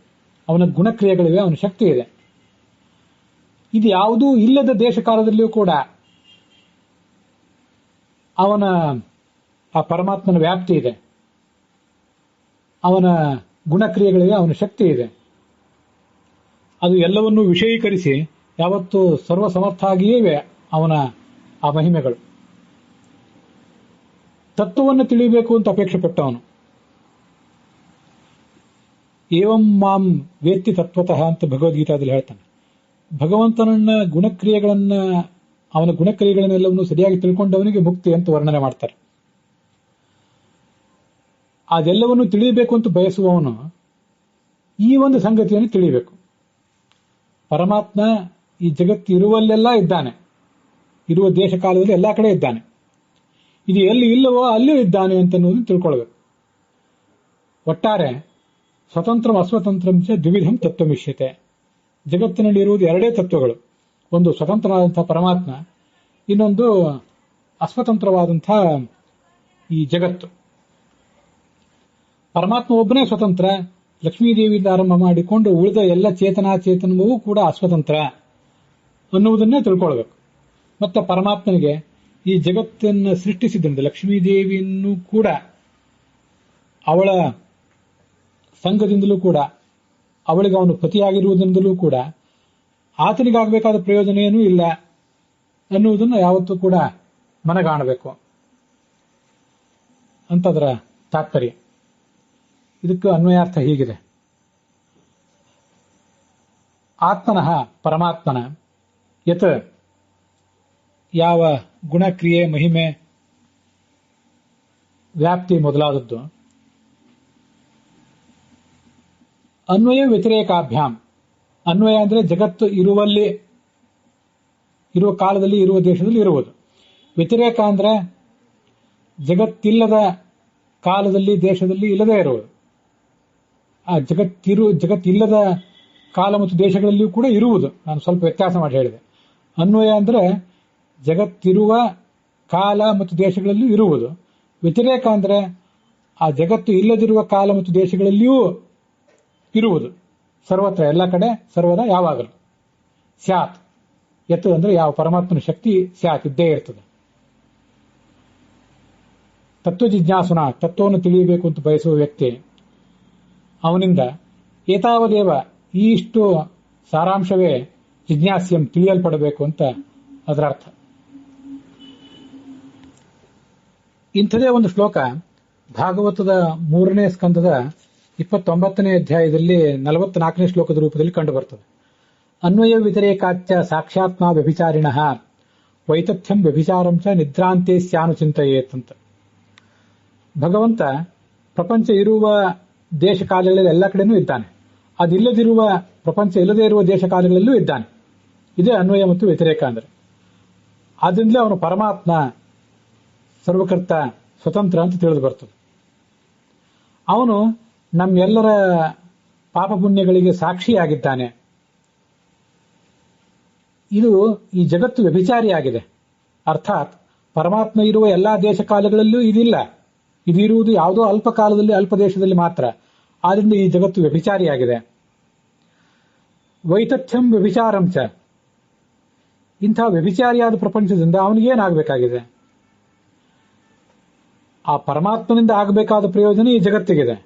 ಅವನ ಗುಣಕ್ರಿಯೆಗಳಿವೆ, ಅವನ ಶಕ್ತಿ ಇದೆ. ಇದು ಯಾವುದೂ ಇಲ್ಲದ ದೇಶ ಕಾಲದಲ್ಲಿಯೂ ಕೂಡ ಅವನ ಆ ಪರಮಾತ್ಮನ ವ್ಯಾಪ್ತಿ ಇದೆ, ಅವನ ಗುಣಕ್ರಿಯೆಗಳಿವೆ, ಅವನ ಶಕ್ತಿ ಇದೆ. ಅದು ಎಲ್ಲವನ್ನೂ ವಿಷಯೀಕರಿಸಿ ಯಾವತ್ತೂ ಸರ್ವಸಮರ್ಥ ಆಗಿಯೇ ಇವೆ ಅವನ ಆ ಮಹಿಮೆಗಳು. ತತ್ವವನ್ನು ತಿಳಿಯಬೇಕು ಅಂತ ಅಪೇಕ್ಷೆ ಪಟ್ಟವನು. ಏವಂ ಮಾಂ ವೇತ್ತಿ ತತ್ವತಃ ಅಂತ ಭಗವದ್ಗೀತಾದಲ್ಲಿ ಹೇಳ್ತಾನೆ. ಭಗವಂತನನ್ನ ಅವನ ಗುಣಕ್ರಿಯೆಗಳನ್ನೆಲ್ಲವನ್ನು ಸರಿಯಾಗಿ ತಿಳ್ಕೊಂಡವನಿಗೆ ಮುಕ್ತಿ ಅಂತ ವರ್ಣನೆ ಮಾಡ್ತಾರೆ. ಅದೆಲ್ಲವನ್ನು ತಿಳಿಯಬೇಕು ಅಂತ ಬಯಸುವವನು ಈ ಒಂದು ಸಂಗತಿಯನ್ನು ತಿಳಿಯಬೇಕು. ಪರಮಾತ್ಮ ಈ ಜಗತ್ತು ಇರುವಲ್ಲೆಲ್ಲ ಇದ್ದಾನೆ, ಇರುವ ದೇಶ ಕಾಲದಲ್ಲಿ ಎಲ್ಲಾ ಕಡೆ ಇದ್ದಾನೆ. ಇದು ಎಲ್ಲಿ ಇಲ್ಲವೋ ಅಲ್ಲೂ ಇದ್ದಾನೆ ಅಂತನ್ನುವುದನ್ನು ತಿಳ್ಕೊಳ್ಬೇಕು. ಒಟ್ಟಾರೆ ಸ್ವತಂತ್ರಂ ಅಸ್ವತಂತ್ರಂ ಚ ದ್ವಿವಿಧಂ ತತ್ವಮಿಷ್ಯತೆ. ಜಗತ್ತಿನಲ್ಲಿ ಇರುವುದು ಎರಡೇ ತತ್ವಗಳು, ಒಂದು ಸ್ವತಂತ್ರವಾದಂತಹ ಪರಮಾತ್ಮ, ಇನ್ನೊಂದು ಅಸ್ವತಂತ್ರವಾದಂತಹ ಈ ಜಗತ್ತು. ಪರಮಾತ್ಮ ಒಬ್ಬನೇ ಸ್ವತಂತ್ರ, ಲಕ್ಷ್ಮೀದೇವಿಯಿಂದ ಆರಂಭ ಮಾಡಿಕೊಂಡು ಉಳಿದ ಎಲ್ಲ ಚೇತನಾಚೇತನವೂ ಕೂಡ ಅಸ್ವತಂತ್ರ ಅನ್ನುವುದನ್ನೇ ತಿಳ್ಕೊಳ್ಬೇಕು. ಮತ್ತೆ ಪರಮಾತ್ಮನಿಗೆ ಈ ಜಗತ್ತನ್ನು ಸೃಷ್ಟಿಸಿದ್ರಿಂದ ಲಕ್ಷ್ಮೀದೇವಿಯನ್ನು ಕೂಡ ಅವಳ ಸಂಘದಿಂದಲೂ ಕೂಡ ಅವಳಿಗೆ ಅವನು ಪತಿಯಾಗಿರುವುದರಿಂದಲೂ ಕೂಡ ಆತನಿಗಾಗಬೇಕಾದ ಪ್ರಯೋಜನ ಏನೂ ಇಲ್ಲ ಅನ್ನುವುದನ್ನು ಯಾವತ್ತೂ ಕೂಡ ಮನಗಾಣಬೇಕು ಅಂತದರ ತಾತ್ಪರ್ಯ. ಇದಕ್ಕೆ ಅನ್ವಯಾರ್ಥ ಹೀಗಿದೆ. ಆತ್ಮನಃ ಪರಮಾತ್ಮನ ಯತ್ ಯಾವ ಗುಣಕ್ರಿಯೆ ಮಹಿಮೆ ವ್ಯಾಪ್ತಿ ಮೊದಲಾದದ್ದು ಅನ್ವಯ ವ್ಯತಿರೇಕಾಭ್ಯಾಂ. ಅನ್ವಯ ಅಂದ್ರೆ ಜಗತ್ತು ಇರುವಲ್ಲಿ ಇರುವ ಕಾಲದಲ್ಲಿ ಇರುವ ದೇಶದಲ್ಲಿ ಇರುವುದು. ವ್ಯತಿರೇಕ ಅಂದ್ರೆ ಜಗತ್ತಿಲ್ಲದ ಕಾಲದಲ್ಲಿ ದೇಶದಲ್ಲಿ ಇಲ್ಲದೇ ಇರುವುದು. ಆ ಜಗತ್ತಿಲ್ಲದ ಕಾಲ ಮತ್ತು ದೇಶಗಳಲ್ಲಿಯೂ ಕೂಡ ಇರುವುದು. ನಾನು ಸ್ವಲ್ಪ ವ್ಯತ್ಯಾಸ ಮಾಡಿ ಹೇಳಿದೆ. ಅನ್ವಯ ಅಂದ್ರೆ ಜಗತ್ತಿರುವ ಕಾಲ ಮತ್ತು ದೇಶಗಳಲ್ಲಿಯೂ ಇರುವುದು. ವ್ಯತಿರೇಕ ಅಂದ್ರೆ ಆ ಜಗತ್ತು ಇಲ್ಲದಿರುವ ಕಾಲ ಮತ್ತು ದೇಶಗಳಲ್ಲಿಯೂ ಇರುವುದು. ಸರ್ವತ್ರ ಎಲ್ಲ ಕಡೆ ಸರ್ವದ ಯಾವಾಗಲೂ. ಸ್ಯಾತ್ ಯತ್ ಅಂದ್ರೆ ಯಾವ ಪರಮಾತ್ಮನ ಶಕ್ತಿ ಸ್ಯಾತ್ ಇದ್ದೇ ಇರ್ತದೆ. ತತ್ವ ಜಿಜ್ಞಾಸುನ ತತ್ವವನ್ನು ತಿಳಿಯಬೇಕು ಅಂತ ಬಯಸುವ ವ್ಯಕ್ತಿ ಅವನಿಂದ ಏತಾವದೇವ ಈ ಇಷ್ಟು ಸಾರಾಂಶವೇ ಜಿಜ್ಞಾಸ್ಯಂ, ತಿಳಿಯಲ್ಪಡಬೇಕು ಅಂತ ಅದರ ಅರ್ಥ. ಇಂಥದೇ ಒಂದು ಶ್ಲೋಕ ಭಾಗವತದ 3ನೇ ಸ್ಕಂದದ 29ನೇ ಅಧ್ಯಾಯದಲ್ಲಿ 44ನೇ ಶ್ಲೋಕದ ರೂಪದಲ್ಲಿ ಕಂಡು ಬರ್ತದೆ. ಅನ್ವಯ ವ್ಯತಿರೇಕಾಚ್ಯ ಸಾಕ್ಷಾತ್ಮ ವ್ಯಭಿಚಾರಿಣ ವೈತಥ್ಯಂ ವ್ಯಭಿಚಾರಂ ಚ ನಿದ್ರಾಂತೆ ಸ್ಯಾನುಚಿಂತೆಯೇತ್ ಅಂತ. ಭಗವಂತ ಪ್ರಪಂಚ ಇರುವ ದೇಶ ಕಾಲಗಳಲ್ಲಿ ಎಲ್ಲ ಕಡೆನೂ ಇದ್ದಾನೆ, ಅದಿಲ್ಲದಿರುವ ಪ್ರಪಂಚ ಇಲ್ಲದೇ ಇರುವ ದೇಶ ಕಾಲಗಳಲ್ಲೂ ಇದ್ದಾನೆ. ಇದೇ ಅನ್ವಯ ಮತ್ತು ವ್ಯತಿರೇಕ ಅಂದ್ರೆ. ಆದ್ರಿಂದಲೇ ಅವನು ಪರಮಾತ್ಮ, ಸರ್ವಕರ್ತ, ಸ್ವತಂತ್ರ ಅಂತ ತಿಳಿದು ಬರ್ತದೆ. ಅವನು ನಮ್ಮೆಲ್ಲರ ಪಾಪ ಪುಣ್ಯಗಳಿಗೆ ಸಾಕ್ಷಿಯಾಗಿದ್ದಾನೆ. ಇದು ಈ ಜಗತ್ತು ವ್ಯಭಿಚಾರಿಯಾಗಿದೆ. ಅರ್ಥಾತ್ ಪರಮಾತ್ಮ ಇರುವ ಎಲ್ಲಾ ದೇಶ ಕಾಲಗಳಲ್ಲೂ ಇದಿಲ್ಲ, ಇದಿರುವುದು ಯಾವುದೋ ಅಲ್ಪ ಕಾಲದಲ್ಲಿ, ಅಲ್ಪ ದೇಶದಲ್ಲಿ ಮಾತ್ರ. ಆದ್ರಿಂದ ಈ ಜಗತ್ತು ವ್ಯಭಿಚಾರಿಯಾಗಿದೆ. ವೈತಥ್ಯಂ ವ್ಯಭಿಚಾರಂ ಚ, ಇಂಥ ವ್ಯಭಿಚಾರಿಯಾದ ಪ್ರಪಂಚದಿಂದ ಅವನಿಗೇನಾಗಬೇಕಾಗಿದೆ? ಆ ಪರಮಾತ್ಮನಿಂದ ಆಗಬೇಕಾದ ಪ್ರಯೋಜನ ಈ ಜಗತ್ತಿಗಿದೆ.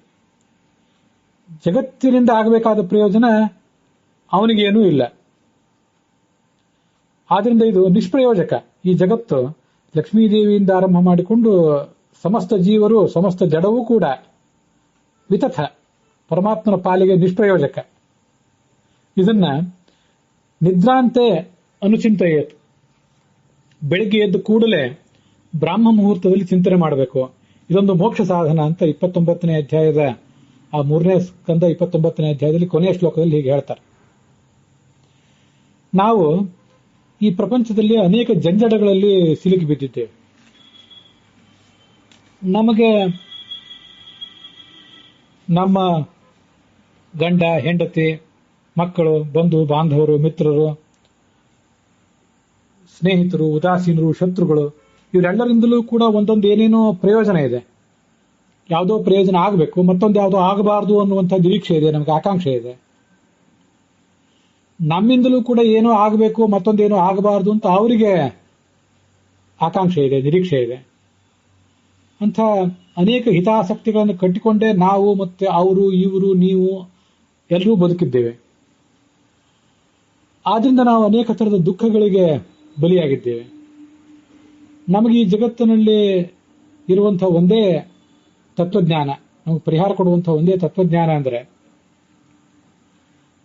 ಜಗತ್ತಿನಿಂದ ಆಗಬೇಕಾದ ಪ್ರಯೋಜನ ಅವನಿಗೇನೂ ಇಲ್ಲ. ಆದ್ರಿಂದ ಇದು ನಿಷ್ಪ್ರಯೋಜಕ. ಈ ಜಗತ್ತು ಲಕ್ಷ್ಮೀದೇವಿಯಿಂದ ಆರಂಭ ಮಾಡಿಕೊಂಡು ಸಮಸ್ತ ಜೀವರು, ಸಮಸ್ತ ಜಡವೂ ಕೂಡ ವಿತಥ ಪರಮಾತ್ಮನ ಪಾಲಿಗೆ ನಿಷ್ಪ್ರಯೋಜಕ. ಇದನ್ನ ನಿದ್ರಾಂತೆ ಅನುಚಿಂತೆಯೇತ್, ಬೆಳಿಗ್ಗೆ ಎದ್ದು ಕೂಡಲೇ ಬ್ರಾಹ್ಮ ಮುಹೂರ್ತದಲ್ಲಿ ಚಿಂತನೆ ಮಾಡಬೇಕು. ಇದೊಂದು ಮೋಕ್ಷ ಸಾಧನ ಅಂತ 29ನೇ ಅಧ್ಯಾಯದ ಆ 3ನೇ ಸ್ಕಂದ 29ನೇ ಅಧ್ಯಾಯದಲ್ಲಿ ಕೊನೆಯ ಶ್ಲೋಕದಲ್ಲಿ ಹೀಗೆ ಹೇಳ್ತಾರೆ. ನಾವು ಈ ಪ್ರಪಂಚದಲ್ಲಿ ಅನೇಕ ಜಂಜಡಗಳಲ್ಲಿ ಸಿಲುಕಿ ಬಿದ್ದಿದ್ದೇವೆ. ನಮಗೆ ನಮ್ಮ ಗಂಡ, ಹೆಂಡತಿ, ಮಕ್ಕಳು, ಬಂಧು ಬಾಂಧವರು, ಮಿತ್ರರು, ಸ್ನೇಹಿತರು, ಉದಾಸೀನರು, ಶತ್ರುಗಳು, ಇವರೆಲ್ಲರಿಂದಲೂ ಕೂಡ ಒಂದೊಂದು ಏನೇನೋ ಪ್ರಯೋಜನ ಇದೆ. ಯಾವುದೋ ಪ್ರಯೋಜನ ಆಗಬೇಕು, ಮತ್ತೊಂದು ಯಾವುದೋ ಆಗಬಾರದು ಅನ್ನುವಂಥ ನಿರೀಕ್ಷೆ ಇದೆ, ನಮಗೆ ಆಕಾಂಕ್ಷೆ ಇದೆ. ನಮ್ಮಿಂದಲೂ ಕೂಡ ಏನೋ ಆಗಬೇಕು, ಮತ್ತೊಂದೇನೋ ಆಗಬಾರದು ಅಂತ ಅವರಿಗೆ ಆಕಾಂಕ್ಷೆ ಇದೆ, ನಿರೀಕ್ಷೆ ಇದೆ. ಅಂಥ ಅನೇಕ ಹಿತಾಸಕ್ತಿಗಳನ್ನು ಕಟ್ಟಿಕೊಂಡೇ ನಾವು ಮತ್ತೆ ಅವರು, ಇವರು, ನೀವು ಎಲ್ಲರೂ ಬದುಕಿದ್ದೇವೆ. ಆದ್ರಿಂದ ನಾವು ಅನೇಕ ಥರದ ದುಃಖಗಳಿಗೆ ಬಲಿಯಾಗಿದ್ದೇವೆ. ನಮಗೆ ಈ ಜಗತ್ತಿನಲ್ಲಿ ಇರುವಂತಹ ಒಂದೇ ತತ್ವಜ್ಞಾನ, ನಮಗೆ ಪರಿಹಾರ ಕೊಡುವಂತಹ ಒಂದೇ ತತ್ವಜ್ಞಾನ ಅಂದ್ರೆ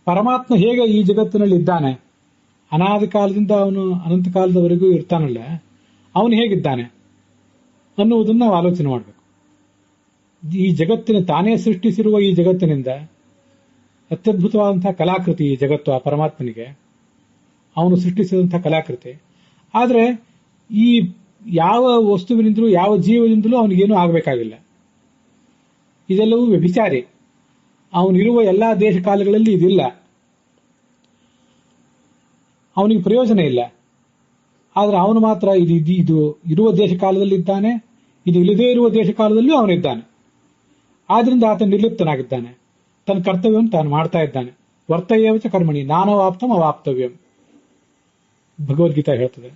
ಪರಮಾತ್ಮ ಹೇಗೆ ಈ ಜಗತ್ತಿನಲ್ಲಿ ಇದ್ದಾನೆ, ಅನಾದಿ ಕಾಲದಿಂದ ಅವನು ಅನಂತ ಕಾಲದವರೆಗೂ ಇರ್ತಾನಲ್ಲ, ಅವನು ಹೇಗಿದ್ದಾನೆ ಅನ್ನುವುದನ್ನು ನಾವು ಆಲೋಚನೆ ಮಾಡಬೇಕು. ಈ ಜಗತ್ತಿನ ತಾನೇ ಸೃಷ್ಟಿಸಿರುವ ಈ ಜಗತ್ತಿನಿಂದ ಅತ್ಯದ್ಭುತವಾದಂತಹ ಕಲಾಕೃತಿ ಈ ಜಗತ್ತು. ಆ ಪರಮಾತ್ಮನಿಗೆ ಅವನು ಸೃಷ್ಟಿಸಿದಂತಹ ಕಲಾಕೃತಿ. ಆದರೆ ಈ ಯಾವ ವಸ್ತುವಿನಿಂದಲೂ, ಯಾವ ಜೀವದಿಂದಲೂ ಅವನಿಗೇನೂ ಆಗಬೇಕಾಗಿಲ್ಲ. ಇದೆಲ್ಲವೂ ವ್ಯಭಿಚಾರಿ. ಅವನಿರುವ ಎಲ್ಲಾ ದೇಶ ಕಾಲಗಳಲ್ಲಿ ಇದಿಲ್ಲ, ಅವನಿಗೆ ಪ್ರಯೋಜನ ಇಲ್ಲ. ಆದರೆ ಅವನು ಮಾತ್ರ ಇದು ಇರುವ ದೇಶ ಕಾಲದಲ್ಲಿ ಇದ್ದಾನೆ, ಇದು ಇಲ್ಲದೇ ಇರುವ ದೇಶ ಕಾಲದಲ್ಲೂ ಅವನಿದ್ದಾನೆ. ಆದ್ರಿಂದ ಆತ ನಿರ್ಲಿಪ್ತನಾಗಿದ್ದಾನೆ, ತನ್ನ ಕರ್ತವ್ಯವನ್ನು ತಾನು ಮಾಡ್ತಾ ಇದ್ದಾನೆ. ವರ್ತಯೇವಚ ಕರ್ಮಣಿ ನಾನವಾಪ್ತಂ ಅವಾಪ್ತವ್ಯಂ, ಭಗವದ್ಗೀತಾ ಹೇಳ್ತದೆ.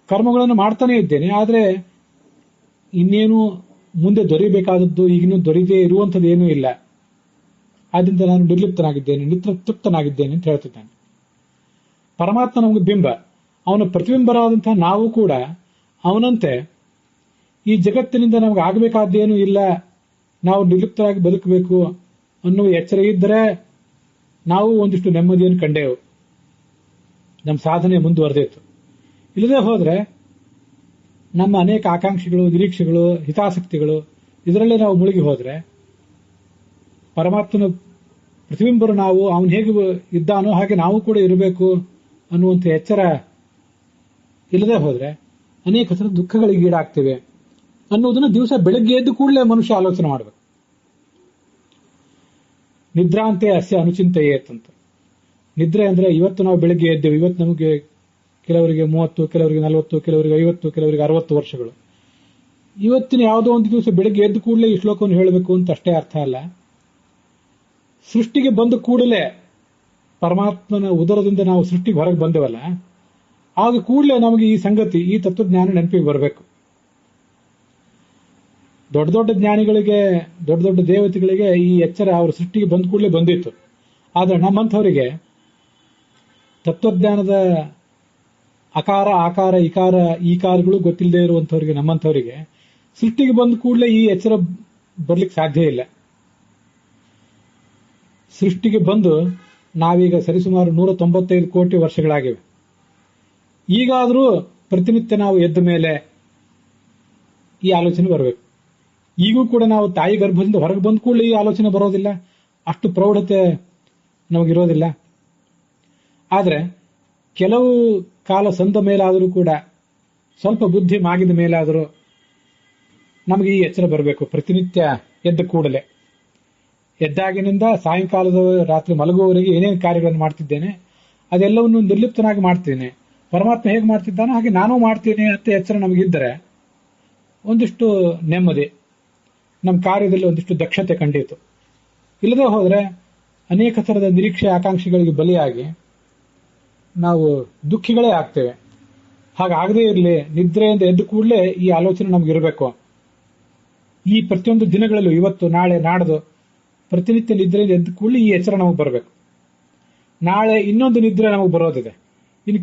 ಕರ್ಮಗಳನ್ನು ಮಾಡ್ತಾನೆ ಇದ್ದೇನೆ, ಆದರೆ ಇನ್ನೇನು ಮುಂದೆ ದೊರೆಯಬೇಕಾದದ್ದು ಈಗಿನ್ನೂ ದೊರೆಯದೇ ಇರುವಂಥದ್ದು ಏನೂ ಇಲ್ಲ. ಆದ್ರಿಂದ ನಾನು ನಿರ್ಲಿಪ್ತನಾಗಿದ್ದೇನೆ, ನಿತೃಪ್ತನಾಗಿದ್ದೇನೆ ಅಂತ ಹೇಳ್ತಿದ್ದಾನೆ. ಪರಮಾತ್ಮ ನಮಗೆ ಬಿಂಬ, ಅವನ ಪ್ರತಿಬಿಂಬರಾದಂತಹ ನಾವು ಕೂಡ ಅವನಂತೆ ಈ ಜಗತ್ತಿನಿಂದ ನಮಗೆ ಆಗಬೇಕಾದ್ದೇನೂ ಇಲ್ಲ, ನಾವು ನಿರ್ಲಿಪ್ತರಾಗಿ ಬದುಕಬೇಕು ಅನ್ನುವ ಎಚ್ಚರ ಇದ್ದರೆ ನಾವು ಒಂದಿಷ್ಟು ನೆಮ್ಮದಿಯನ್ನು ಕಂಡೆವು, ನಮ್ಮ ಸಾಧನೆ ಮುಂದುವರೆದಿತ್ತು. ಇಲ್ಲದೆ ಹೋದ್ರೆ ನಮ್ಮ ಅನೇಕ ಆಕಾಂಕ್ಷೆಗಳು, ನಿರೀಕ್ಷೆಗಳು, ಹಿತಾಸಕ್ತಿಗಳು ಇದರಲ್ಲೇ ನಾವು ಮುಳುಗಿ ಹೋದ್ರೆ ಪರಮಾತ್ಮನ ಪ್ರತಿಬಿಂಬರು ನಾವು, ಅವನು ಹೇಗೆ ಇದ್ದಾನೋ ಹಾಗೆ ನಾವು ಕೂಡ ಇರಬೇಕು ಅನ್ನುವಂಥ ಎಚ್ಚರ ಇಲ್ಲದೆ ಹೋದ್ರೆ ಅನೇಕ ಥರ ದುಃಖಗಳಿಗೆ ಈಡಾಗ್ತೇವೆ ಅನ್ನೋದನ್ನು ದಿವಸ ಬೆಳಗ್ಗೆ ಎದ್ದು ಕೂಡಲೇ ಮನುಷ್ಯ ಆಲೋಚನೆ ಮಾಡಬೇಕು. ನಿದ್ರಾಂತೆ ಅಸ್ಯ ಅನುಚಿಂತೆಯೇತ್ ಅಂತ. ನಿದ್ರೆ ಅಂದ್ರೆ ಇವತ್ತು ನಾವು ಬೆಳಗ್ಗೆ ಎದ್ದೇವೆ, ಇವತ್ತು ನಮಗೆ ಕೆಲವರಿಗೆ 30, ಕೆಲವರಿಗೆ 40, ಕೆಲವರಿಗೆ 50, ಕೆಲವರಿಗೆ 60 ವರ್ಷಗಳು. ಇವತ್ತಿನ ಯಾವುದೋ ಒಂದು ದಿವಸ ಬೆಳಗ್ಗೆ ಎದ್ದು ಕೂಡಲೇ ಈ ಶ್ಲೋಕವನ್ನು ಹೇಳಬೇಕು ಅಂತ ಅಷ್ಟೇ ಅರ್ಥ ಅಲ್ಲ. ಸೃಷ್ಟಿಗೆ ಬಂದ ಕೂಡಲೇ ಪರಮಾತ್ಮನ ಉದರದಿಂದ ನಾವು ಸೃಷ್ಟಿಗೆ ಹೊರಗೆ ಬಂದೇವಲ್ಲ, ಆಗ ಕೂಡಲೇ ನಮಗೆ ಈ ಸಂಗತಿ, ಈ ತತ್ವಜ್ಞಾನ ನೆನಪಿಗೆ ಬರಬೇಕು. ದೊಡ್ಡ ದೊಡ್ಡ ಜ್ಞಾನಿಗಳಿಗೆ, ದೊಡ್ಡ ದೊಡ್ಡ ದೇವತೆಗಳಿಗೆ ಈ ಎಚ್ಚರ ಅವರ ಸೃಷ್ಟಿಗೆ ಬಂದ ಕೂಡಲೇ ಬಂದಿತ್ತು. ಆದರೆ ನಮ್ಮಂಥವರಿಗೆ ತತ್ವಜ್ಞಾನದ ಅಕಾರ ಆಕಾರ ಇಕಾರ ಈಕಾರಗಳು ಗೊತ್ತಿಲ್ಲದೆ ಇರುವಂಥವರಿಗೆ, ನಮ್ಮಂಥವರಿಗೆ ಸೃಷ್ಟಿಗೆ ಬಂದ ಕೂಡಲೇ ಈ ಎಚ್ಚರ ಬರ್ಲಿಕ್ಕೆ ಸಾಧ್ಯ ಇಲ್ಲ. ಸೃಷ್ಟಿಗೆ ಬಂದು ನಾವೀಗ ಸರಿಸುಮಾರು 195 ಕೋಟಿ ವರ್ಷಗಳಾಗಿವೆ. ಈಗಾದರೂ ಪ್ರತಿನಿತ್ಯ ನಾವು ಎದ್ದ ಮೇಲೆ ಈ ಆಲೋಚನೆ ಬರಬೇಕು. ಈಗೂ ಕೂಡ ನಾವು ತಾಯಿ ಗರ್ಭದಿಂದ ಹೊರಗೆ ಬಂದ ಕೂಡಲೇ ಈ ಆಲೋಚನೆ ಬರೋದಿಲ್ಲ, ಅಷ್ಟು ಪ್ರೌಢತೆ ನಮಗಿರೋದಿಲ್ಲ. ಆದರೆ ಕೆಲವು ಕಾಲ ಸಂದ ಮೇಲಾದರೂ ಕೂಡ, ಸ್ವಲ್ಪ ಬುದ್ಧಿ ಮಾಗಿದ ಮೇಲಾದರೂ ನಮಗೆ ಈ ಎಚ್ಚರ ಬರಬೇಕು. ಪ್ರತಿನಿತ್ಯ ಎದ್ದ ಕೂಡಲೇ, ಎದ್ದಾಗಿನಿಂದ ಸಾಯಂಕಾಲದ ರಾತ್ರಿ ಮಲಗುವವರೆಗೆ ಏನೇನು ಕಾರ್ಯಗಳನ್ನು ಮಾಡ್ತಿದ್ದೇನೆ ಅದೆಲ್ಲವನ್ನು ನಿರ್ಲಿಪ್ತನಾಗಿ ಮಾಡ್ತೇನೆ. ಪರಮಾತ್ಮ ಹೇಗೆ ಮಾಡ್ತಿದ್ದಾನೋ ಹಾಗೆ ನಾನು ಮಾಡ್ತೀನಿ ಅಂತ ಎಚ್ಚರ ನಮಗಿದ್ದರೆ ಒಂದಿಷ್ಟು ನೆಮ್ಮದಿ, ನಮ್ಮ ಕಾರ್ಯದಲ್ಲಿ ಒಂದಿಷ್ಟು ದಕ್ಷತೆ ಕಂಡಿತು. ಇಲ್ಲದೆ ಹೋದರೆ ಅನೇಕ ಥರದ ನಿರೀಕ್ಷೆ ಆಕಾಂಕ್ಷೆಗಳಿಗೆ ಬಲಿಯಾಗಿ ನಾವು ದುಃಖಿಗಳೇ ಆಗ್ತೇವೆ. ಹಾಗಾಗದೇ ಇರಲಿ, ನಿದ್ರೆಯಿಂದ ಎದ್ದು ಕೂಡಲೇ ಈ ಆಲೋಚನೆ ನಮಗಿರಬೇಕು. ಈ ಪ್ರತಿಯೊಂದು ದಿನಗಳಲ್ಲೂ, ಇವತ್ತು ನಾಳೆ ನಾಡ್ದು ಪ್ರತಿನಿತ್ಯ ನಿದ್ರೆಯಿಂದ ಎದ್ದು ಕೂಡಲೇ ಈ ಎಚ್ಚರ ನಮಗೆ ಬರಬೇಕು. ನಾಳೆ ಇನ್ನೊಂದು ನಿದ್ರೆ ನಮಗೆ ಬರೋದಿದೆ. ಇನ್ನು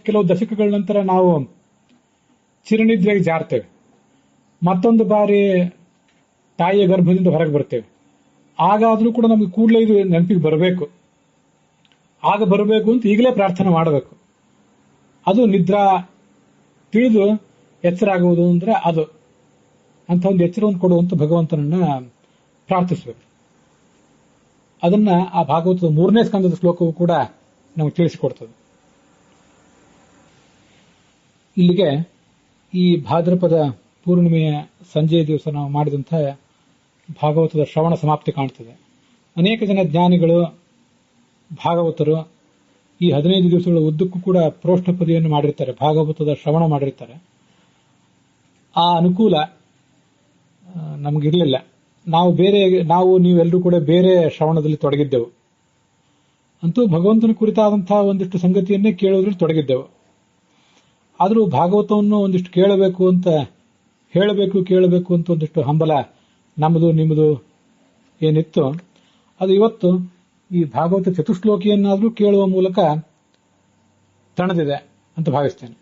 ಕೆಲವು ದಶಕಗಳ ನಂತರ ನಾವು ಚಿರನಿದ್ರೆಗೆ ಜಾರ್ತೇವೆ. ಮತ್ತೊಂದು ಬಾರಿ ತಾಯಿಯ ಗರ್ಭದಿಂದ ಹೊರಗೆ ಬರ್ತೇವೆ. ಆಗಾದರೂ ಕೂಡ ನಮಗೆ ಕೂಡಲೇ ಇದು ನೆನಪಿಗೆ ಬರಬೇಕು. ಆಗ ಬರಬೇಕು ಅಂತ ಈಗಲೇ ಪ್ರಾರ್ಥನೆ ಮಾಡಬೇಕು. ಅದು ನಿದ್ರಾ ತಿಳಿದು ಎಚ್ಚರ ಆಗುವುದು ಅಂದ್ರೆ ಅದು ಅಂತ ಒಂದು ಎಚ್ಚರವನ್ನು ಕೊಡುವಂತ ಭಗವಂತನನ್ನ ಪ್ರಾರ್ಥಿಸಬೇಕು. ಅದನ್ನ ಆ ಭಾಗವತದ 3ನೇ ಸ್ಕಂದದ ಶ್ಲೋಕವು ಕೂಡ ನಮಗೆ ತಿಳಿಸಿಕೊಡ್ತದೆ. ಇಲ್ಲಿಗೆ ಈ ಭಾದ್ರಪದ ಪೂರ್ಣಿಮೆಯ ಸಂಜೆಯ ದಿವಸ ನಾವು ಮಾಡಿದಂತಹ ಭಾಗವತದ ಶ್ರವಣ ಸಮಾಪ್ತಿ ಕಾಣ್ತದೆ. ಅನೇಕ ಜನ ಜ್ಞಾನಿಗಳು, ಭಾಗವತರು ಈ 15 ದಿವಸಗಳ ಉದ್ದಕ್ಕೂ ಕೂಡ ಪ್ರೋಷ್ಠಪದಿಯನ್ನು ಮಾಡಿರ್ತಾರೆ, ಭಾಗವತದ ಶ್ರವಣ ಮಾಡಿರ್ತಾರೆ. ಆ ಅನುಕೂಲ ನಮಗಿರಲಿಲ್ಲ. ನಾವು ನೀವೆಲ್ಲರೂ ಕೂಡ ಬೇರೆ ಶ್ರವಣದಲ್ಲಿ ತೊಡಗಿದ್ದೆವು. ಅಂತೂ ಭಗವಂತನ ಕುರಿತಾದಂತಹ ಒಂದಿಷ್ಟು ಸಂಗತಿಯನ್ನೇ ಕೇಳೋದ್ರಲ್ಲಿ ತೊಡಗಿದ್ದೆವು. ಆದರೂ ಭಾಗವತವನ್ನು ಒಂದಿಷ್ಟು ಕೇಳಬೇಕು ಅಂತ ಒಂದಿಷ್ಟು ಹಂಬಲ ನಮ್ಮದು ನಿಮ್ಮದು ಏನಿತ್ತು, ಅದು ಇವತ್ತು ಈ ಭಾಗವತ ಚತುಶ್ಲೋಕಿಯನ್ನಾದರೂ ಕೇಳುವ ಮೂಲಕ ತಣದಿದೆ ಅಂತ ಭಾವಿಸ್ತೇನೆ.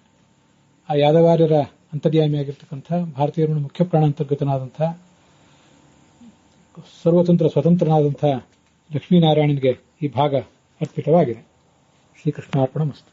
ಆ ಯಾದವಾರ್ಯರ ಅಂತರ್ಯಾಮಿಯಾಗಿರ್ತಕ್ಕಂಥ ಭಾರತೀಯರ ಮುಖ್ಯ ಪ್ರಾಣಾಂತರ್ಗತನಾದಂಥ ಸರ್ವತಂತ್ರ ಸ್ವತಂತ್ರನಾದಂಥ ಲಕ್ಷ್ಮೀನಾರಾಯಣನಿಗೆ ಈ ಭಾಗ ಅರ್ಪಿತವಾಗಿದೆ. ಶ್ರೀಕೃಷ್ಣಾರ್ಪಣಮಸ್ತು.